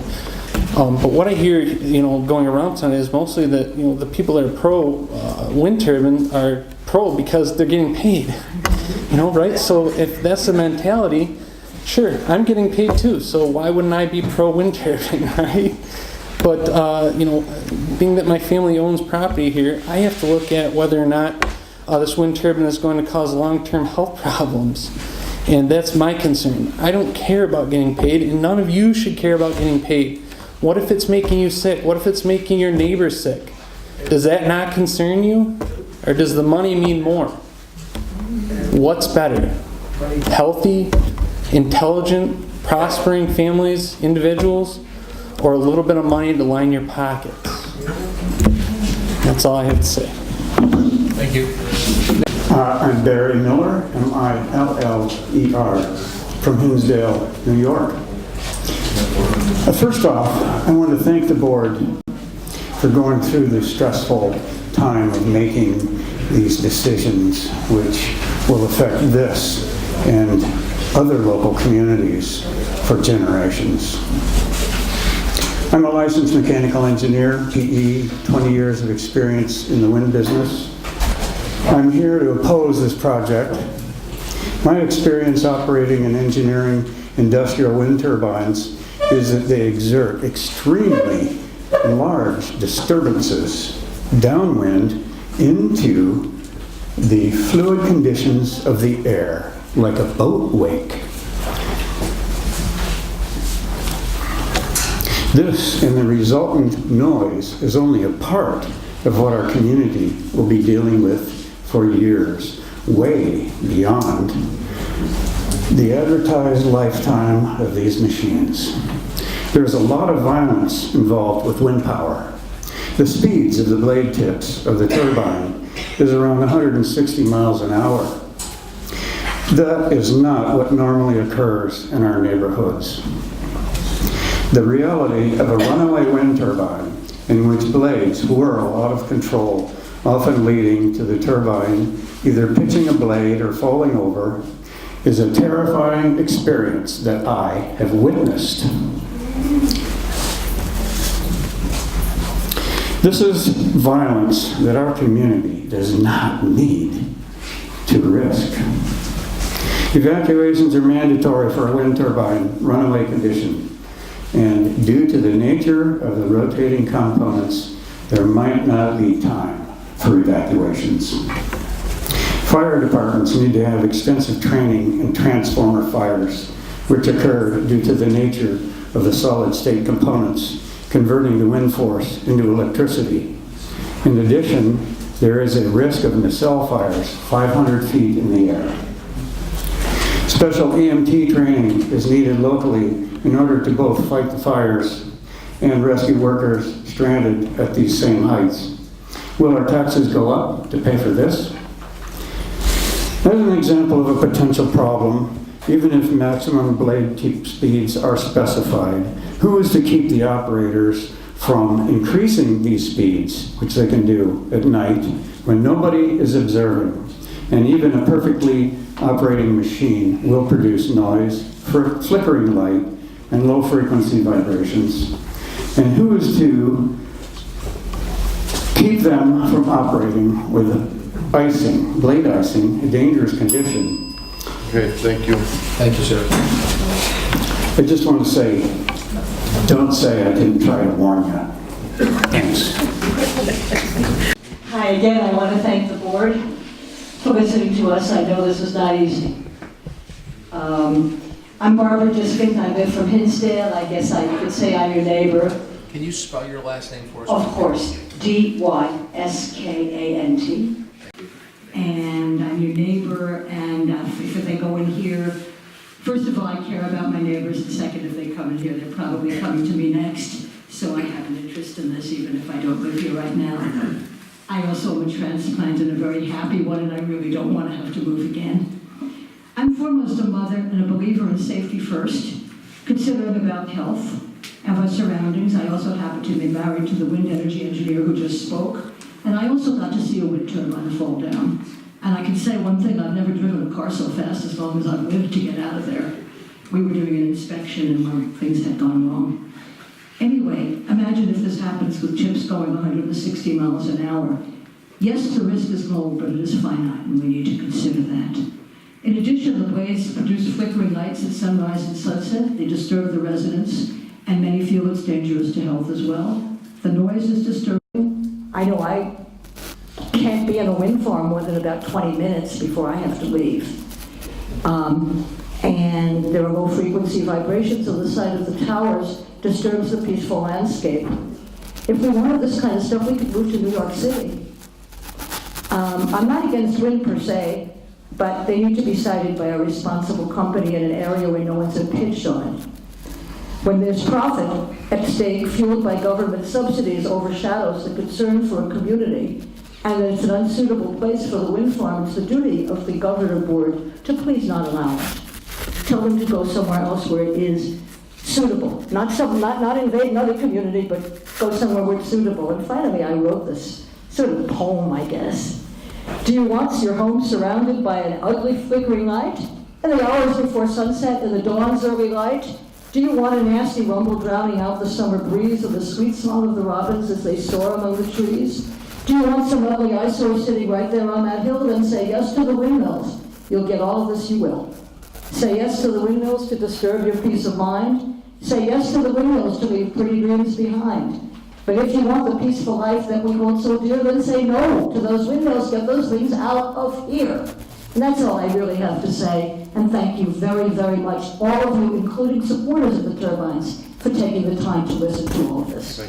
but what I hear going around tonight is mostly that the people that are pro wind turbine are pro because they're getting paid. Right? So if that's the mentality, sure, I'm getting paid too, so why wouldn't I be pro wind turbine, right? But being that my family owns property here, I have to look at whether or not this wind turbine is going to cause long-term health problems. And that's my concern. I don't care about getting paid, and none of you should care about getting paid. What if it's making you sick? What if it's making your neighbor sick? Does that not concern you? Or does the money mean more? What's better? Healthy, intelligent, prospering families, individuals, or a little bit of money to line your pockets? That's all I have to say. Thank you. I'm Barry Miller, M-I-L-L-E-R, from Hinsdale, New York. First off, I want to thank the board for going through the stressful time of making these decisions, which will affect this and other local communities for generations. I'm a licensed mechanical engineer, PE, 20 years of experience in the wind business. I'm here to oppose this project. My experience operating and engineering industrial wind turbines is that they exert extremely large disturbances downwind into the fluid conditions of the air, like a boat wake. This and the resultant noise is only a part of what our community will be dealing with for years, way beyond the advertised lifetime of these machines. There's a lot of violence involved with wind power. The speeds of the blade tips of the turbine is around 160 miles an hour. That is not what normally occurs in our neighborhoods. The reality of a runaway wind turbine in which blades whirl out of control, often leading to the turbine either pitching a blade or falling over, is a terrifying experience that I have witnessed. This is violence that our community does not need to risk. Evacuations are mandatory for a wind turbine runaway condition. And due to the nature of the rotating components, there might not be time for evacuations. Fire departments need to have extensive training in transformer fires, which occur due to the nature of the solid-state components converting the wind force into electricity. In addition, there is a risk of nacelle fires 500 feet in the air. Special EMT training is needed locally in order to both fight the fires and rescue workers stranded at these same heights. Will our taxes go up to pay for this? As an example of a potential problem, even if maximum blade tip speeds are specified, who is to keep the operators from increasing these speeds, which they can do at night when nobody is observing? And even a perfectly operating machine will produce noise, flickering light, and low-frequency vibrations. And who is to keep them from operating with icing, blade icing, a dangerous condition? Okay, thank you. Thank you, sir. I just want to say, don't say I didn't try to warn you. Thanks. Hi again, I want to thank the board for listening to us. I know this is not easy. I'm Barbara Diskin. I live from Hinsdale. I guess I could say I'm your neighbor. Can you spell your last name for us? Of course, D-Y-S-K-A-N-T. And I'm your neighbor, and if they go in here, first of all, I care about my neighbors, and second, if they come in here, they're probably coming to me next. So I have an interest in this, even if I don't live here right now. I also am a transplant and a very happy one, and I really don't want to have to move again. I'm foremost a mother and a believer in safety first, considering about health and our surroundings. I also happen to be married to the wind energy engineer who just spoke, and I also got to see a wind turbine fall down. And I can say one thing, I've never driven a car so fast as long as I've lived to get out of there. We were doing an inspection and things had gone wrong. Anyway, imagine if this happens with chips going 160 miles an hour. Yes, the risk is low, but it is finite, and we need to consider that. In addition, the blades produce flickering lights at sunrise and sunset. They disturb the residents, and many feel it's dangerous to health as well. The noise is disturbing. I know I can't be in a wind farm more than about 20 minutes before I have to leave. And there are low-frequency vibrations on the side of the towers, disturbs the peaceful landscape. If we wanted this kind of stuff, we could move to New York City. I'm not against wind per se, but they need to be sited by a responsible company in an area where no one's impinged on it. When there's profit at stake fueled by government subsidies overshadows the concern for a community, and that it's an unsuitable place for the wind farm, it's the duty of the governing board to please not allow it. Tell them to go somewhere else where it is suitable. Not invade another community, but go somewhere where it's suitable. And finally, I wrote this sort of poem, I guess. Do you want your home surrounded by an ugly flickering light? In the hours before sunset, in the dawn's early light? Do you want a nasty rumble drowning out the summer breeze or the sweet song of the robins as they soar among the trees? Do you want some ugly eyesore sitting right there on that hill? Then say yes to the windmills. You'll get all of this, you will. Say yes to the windmills to disturb your peace of mind. Say yes to the windmills to leave pretty dreams behind. But if you want the peaceful life that we hold so dear, then say no to those windmills. Get those things out of here. And that's all I really have to say. And thank you very, very much, all of you, including supporters of the turbines. for taking the time to listen to all of this.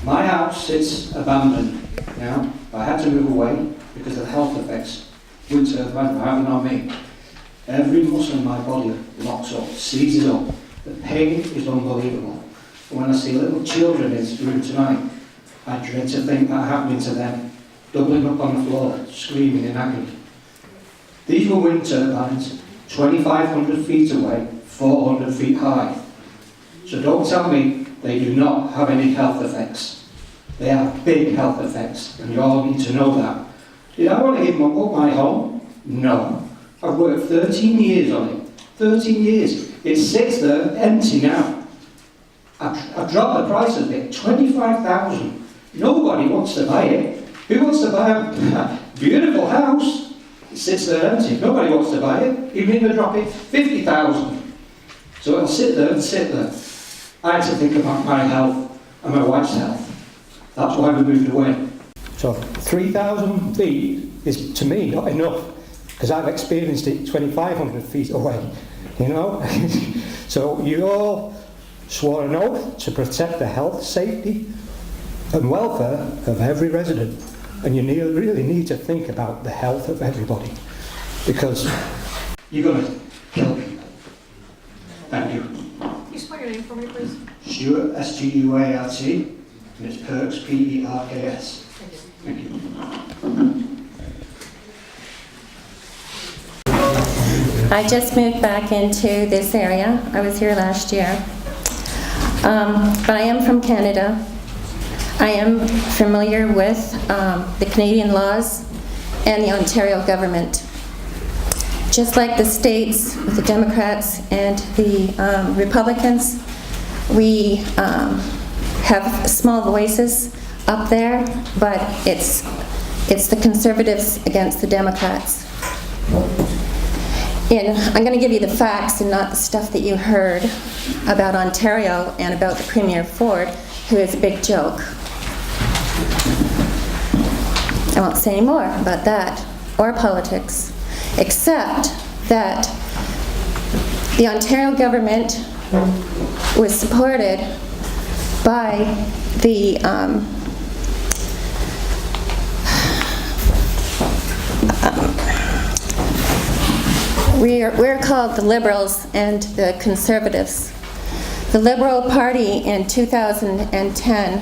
My house sits abandoned now. I had to move away because of the health effects wind turbines are having on me. Every muscle in my body locks up, seizes up. The pain is unbelievable. When I see little children in this room tonight, I dread to think that happening to them, doubling up on the floor, screaming in agony. These were wind turbines, 2,500 feet away, 400 feet high. So don't tell me they do not have any health effects. They have big health effects, and you all need to know that. Did I want to give up my home? No. I've worked 13 years on it. 13 years. It sits there empty now. I've dropped the price of it, $25,000. Nobody wants to buy it. Who wants to buy a beautiful house? It sits there empty. Nobody wants to buy it. Even if they drop it, $50,000. So it'll sit there and sit there. I had to think about my health and my wife's health. That's why we moved away. So 3,000 feet is, to me, not enough, because I've experienced it 2,500 feet away, you know? So you all swore an oath to protect the health, safety, and welfare of every resident. And you really need to think about the health of everybody, because you're going to kill people. Thank you. Can you spell your name for me, please? Stuart, S-T-U-A-R-T, and it's Perks, P-E-R-K-S. Thank you. I just moved back into this area. I was here last year. But I am from Canada. I am familiar with the Canadian laws and the Ontario government. Just like the states, the Democrats and the Republicans, we have small voices up there, but it's the conservatives against the Democrats. And I'm going to give you the facts and not the stuff that you heard about Ontario and about the Premier Ford, who is a big joke. I won't say any more about that or politics, except that the Ontario government was supported by the we're called the Liberals and the Conservatives. The Liberal Party in 2010,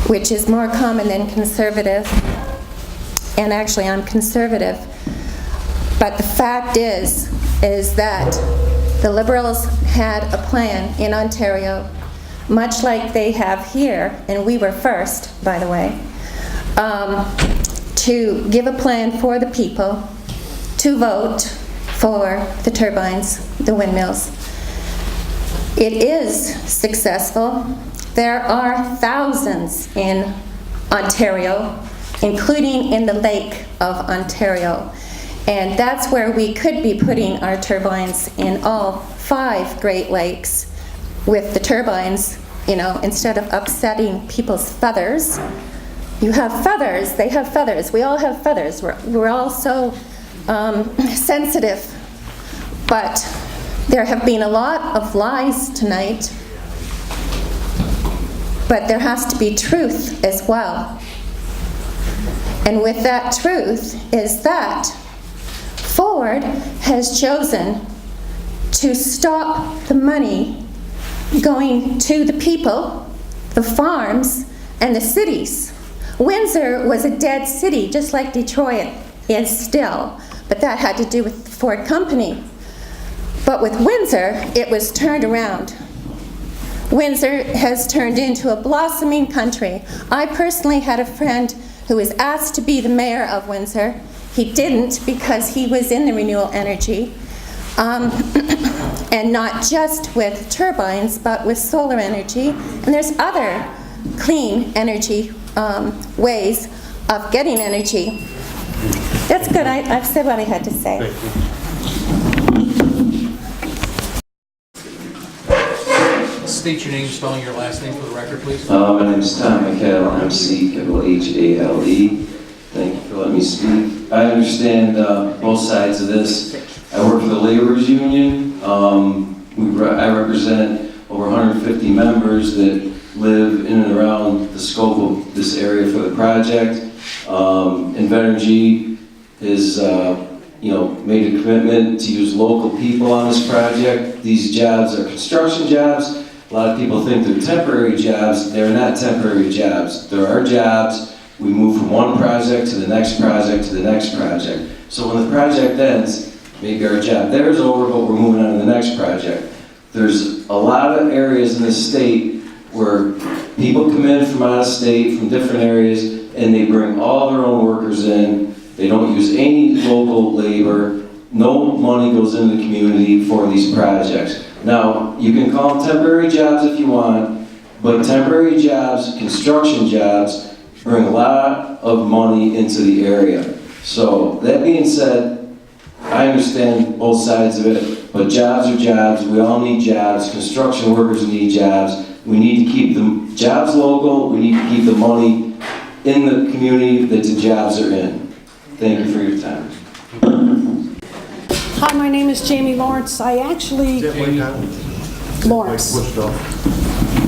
which is more common than conservative, and actually I'm conservative, but the fact is that the Liberals had a plan in Ontario, much like they have here, and we were first, by the way, to give a plan for the people to vote for the turbines, the windmills. It is successful. There are thousands in Ontario, including in the Lake of Ontario. And that's where we could be putting our turbines in all 5 Great Lakes with the turbines, you know, instead of upsetting people's feathers. You have feathers, they have feathers, we all have feathers. We're all so sensitive. But there have been a lot of lies tonight, but there has to be truth as well. And with that truth is that Ford has chosen to stop the money going to the people, the farms, and the cities. Windsor was a dead city, just like Detroit is still, but that had to do with the Ford Company. But with Windsor, it was turned around. Windsor has turned into a blossoming country. I personally had a friend who was asked to be the mayor of Windsor. He didn't because he was in the renewable energy, and not just with turbines, but with solar energy. And there's other clean energy ways of getting energy. That's good. I've said what I had to say. State your name, spelling your last name for the record, please. My name is Tom McHale, MC-H-A-L-E. Thank you for letting me speak. I understand both sides of this. I work for the laborers union. I represent over 150 members that live in and around the scope of this area for the project. Invenergy has made a commitment to use local people on this project. These jobs are construction jobs. A lot of people think they're temporary jobs. They're not temporary jobs. There are jobs. We move from one project to the next project to the next project. So when the project ends, maybe our job there is over, but we're moving on to the next project. There's a lot of areas in the state where people come in from out of state, from different areas, and they bring all their own workers in. They don't use any local labor. No money goes into the community for these projects. Now, you can call them temporary jobs if you want, but temporary jobs, construction jobs, bring a lot of money into the area. So, that being said, I understand both sides of it, but jobs are jobs. We all need jobs. Construction workers need jobs. We need to keep the jobs local. We need to keep the money in the community that the jobs are in. Thank you for your time. Hi, my name is Jamie Lawrence. I actually... Lawrence. There you go.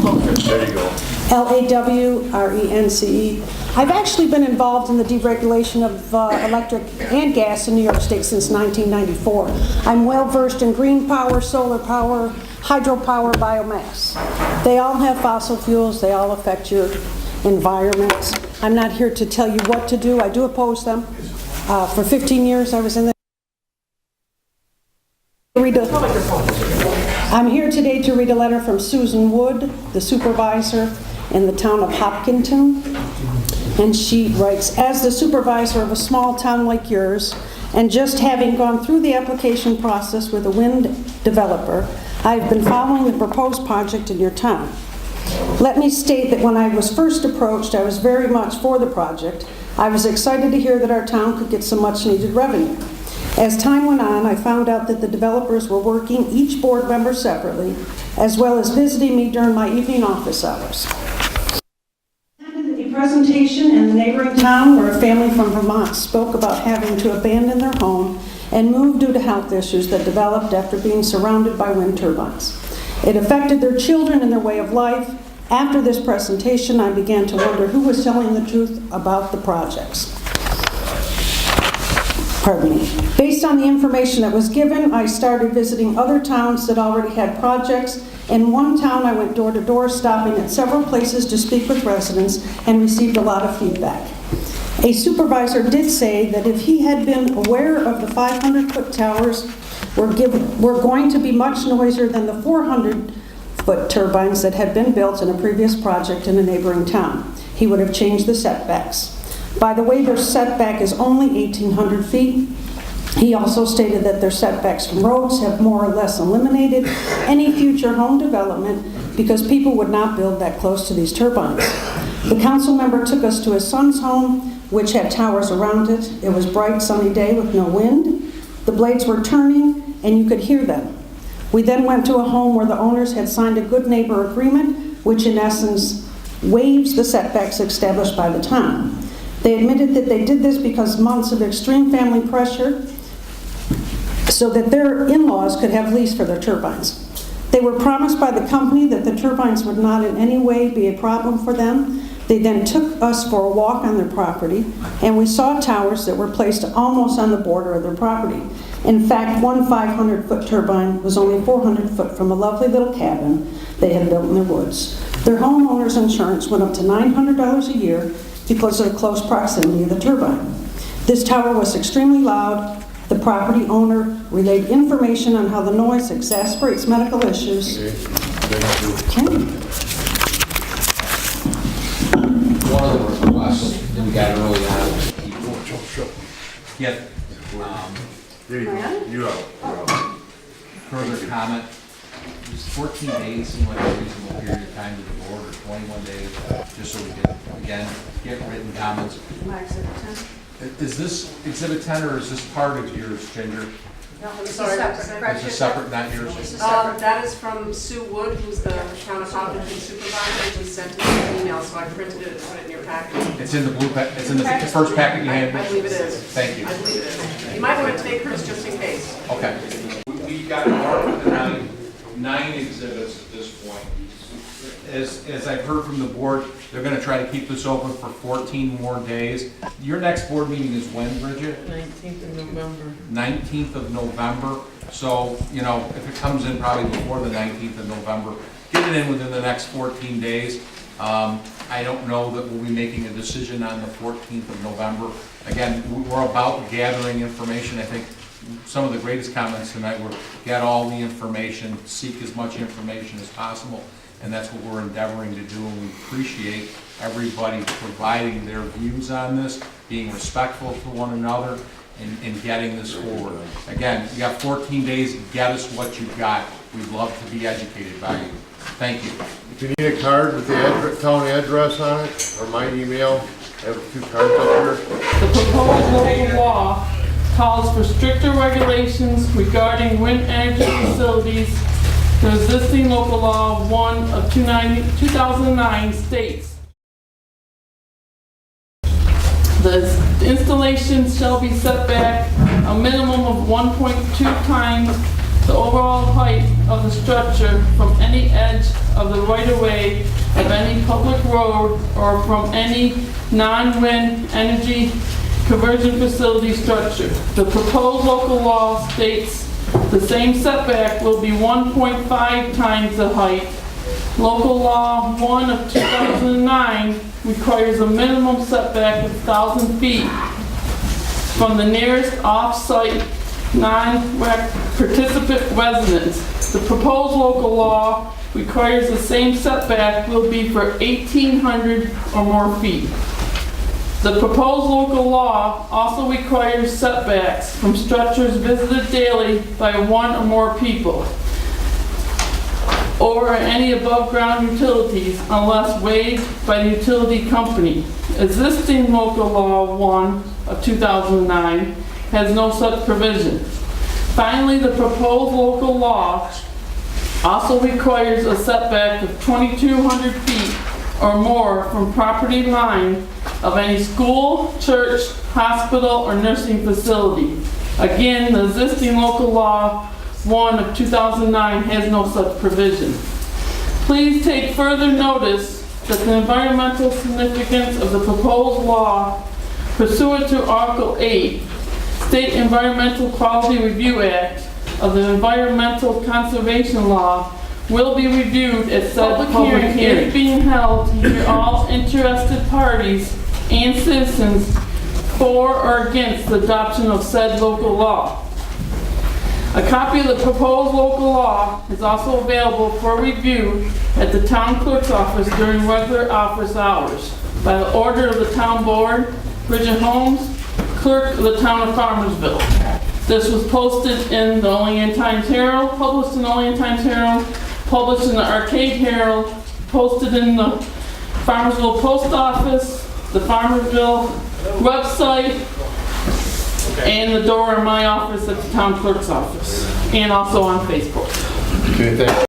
Lawrence. I've actually been involved in the deregulation of electric and gas in New York State since 1994. I'm well versed in green power, solar power, hydropower, biomass. They all have fossil fuels. They all affect your environment. I'm not here to tell you what to do. I do oppose them. For 15 years I was in the... I'm here today to read a letter from Susan Wood, the supervisor in the town of Hopkinton. And she writes, as the supervisor of a small town like yours, and just having gone through the application process with a wind developer, I've been following the proposed project in your town. Let me state that when I was first approached, I was very much for the project. I was excited to hear that our town could get some much needed revenue. As time went on, I found out that the developers were working each board member separately, as well as visiting me during my evening office hours. I attended a presentation in the neighboring town where a family from Vermont spoke about having to abandon their home and move due to health issues that developed after being surrounded by wind turbines. It affected their children and their way of life. After this presentation, I began to wonder who was telling the truth about the projects. Pardon me. Based on the information that was given, I started visiting other towns that already had projects. In one town, I went door to door, stopping at several places to speak with residents and received a lot of feedback. A supervisor did say that if he had been aware of the 500-foot towers were going to be much noisier than the 400-foot turbines that had been built in a previous project in a neighboring town, he would have changed the setbacks. By the way, their setback is only 1,800 feet. He also stated that their setbacks from roads have more or less eliminated any future home development because people would not build that close to these turbines. The council member took us to his son's home, which had towers around it. It was a bright, sunny day with no wind. The blades were turning, and you could hear them. We then went to a home where the owners had signed a good neighbor agreement, which in essence waives the setbacks established by the town. They admitted that they did this because months of extreme family pressure so that their in-laws could have lease for their turbines. They were promised by the company that the turbines would not in any way be a problem for them. They then took us for a walk on their property, and we saw towers that were placed almost on the border of their property. In fact, one 500-foot turbine was only 400 foot from a lovely little cabin they had built in the woods. Their homeowner's insurance went up to $900 a year because of the close proximity of the turbine. This tower was extremely loud. The property owner relayed information on how the noise exacerbates medical issues. One of the requests that we got early on. Yep. Further comment. Just 14 days seemed like a reasonable period of time to the board, or 21 days, just so we can, again, get written comments. Is this Exhibit 10 or is this part of yours, Ginger? No, I'm sorry. Is it separate, not yours? That is from Sue Wood, who's the town of Hopkinton supervisor. She sent me an email, so I printed it and put it in your packet. It's in the blue packet. It's in the first packet you handed me? I believe it is. Thank you. I believe it is. You might want to take hers just in case. Okay. We've got a mark tonight 9 exhibits at this point. As I've heard from the board, they're gonna try to keep this open for 14 more days. Your next board meeting is when, Bridget? 19th of November. 19th of November. So, you know, if it comes in probably before the 19th of November, get it in within the next 14 days. I don't know that we'll be making a decision on the 14th of November. Again, we're about gathering information. I think some of the greatest comments tonight were get all the information, seek as much information as possible, and that's what we're endeavoring to do, and we appreciate everybody providing their views on this, being respectful to one another, and getting this forward. Again, you got 14 days, get us what you've got. We'd love to be educated by you. Thank you. If you need a card with the town address on it, or my email, I have 2 cards up here. The proposed local law calls for stricter regulations regarding wind energy facilities. The existing local law 1 of 2009 states the installation shall be set back a minimum of 1.2 times the overall height of the structure from any edge of the right-of-way of any public road or from any non-wind energy conversion facility structure. The proposed local law states the same setback will be 1.5 times the height. Local Law 1 of 2009 requires a minimum setback of 1,000 feet from the nearest off-site non-participant residence. The proposed local law requires the same setback will be for 1,800 or more feet. The proposed local law also requires setbacks from structures visited daily by 1 or more people or any above-ground utilities unless waived by the utility company. Existing local law 1 of 2009 has no such provision. Finally, the proposed local law also requires a setback of 2,200 feet or more from property line of any school, church, hospital, or nursing facility. Again, the existing local law 1 of 2009 has no such provision. Please take further notice that the environmental significance of the proposed law pursuant to Article 8, State Environmental Quality Review Act of the Environmental Conservation Law will be reviewed at said public hearing. Is being held to hear all interested parties and citizens for or against the adoption of said local law. A copy of the proposed local law is also available for review at the town clerk's office during regular office hours. By the order of the town board, Bridget Holmes, clerk of the town of Farmersville. This was posted in the Olean Times Herald, published in the Olean Times Herald, published in the Arcade Herald, posted in the Farmersville Post Office, the Farmersville website, and the door in my office at the town clerk's office, and also on Facebook. Okay, thanks.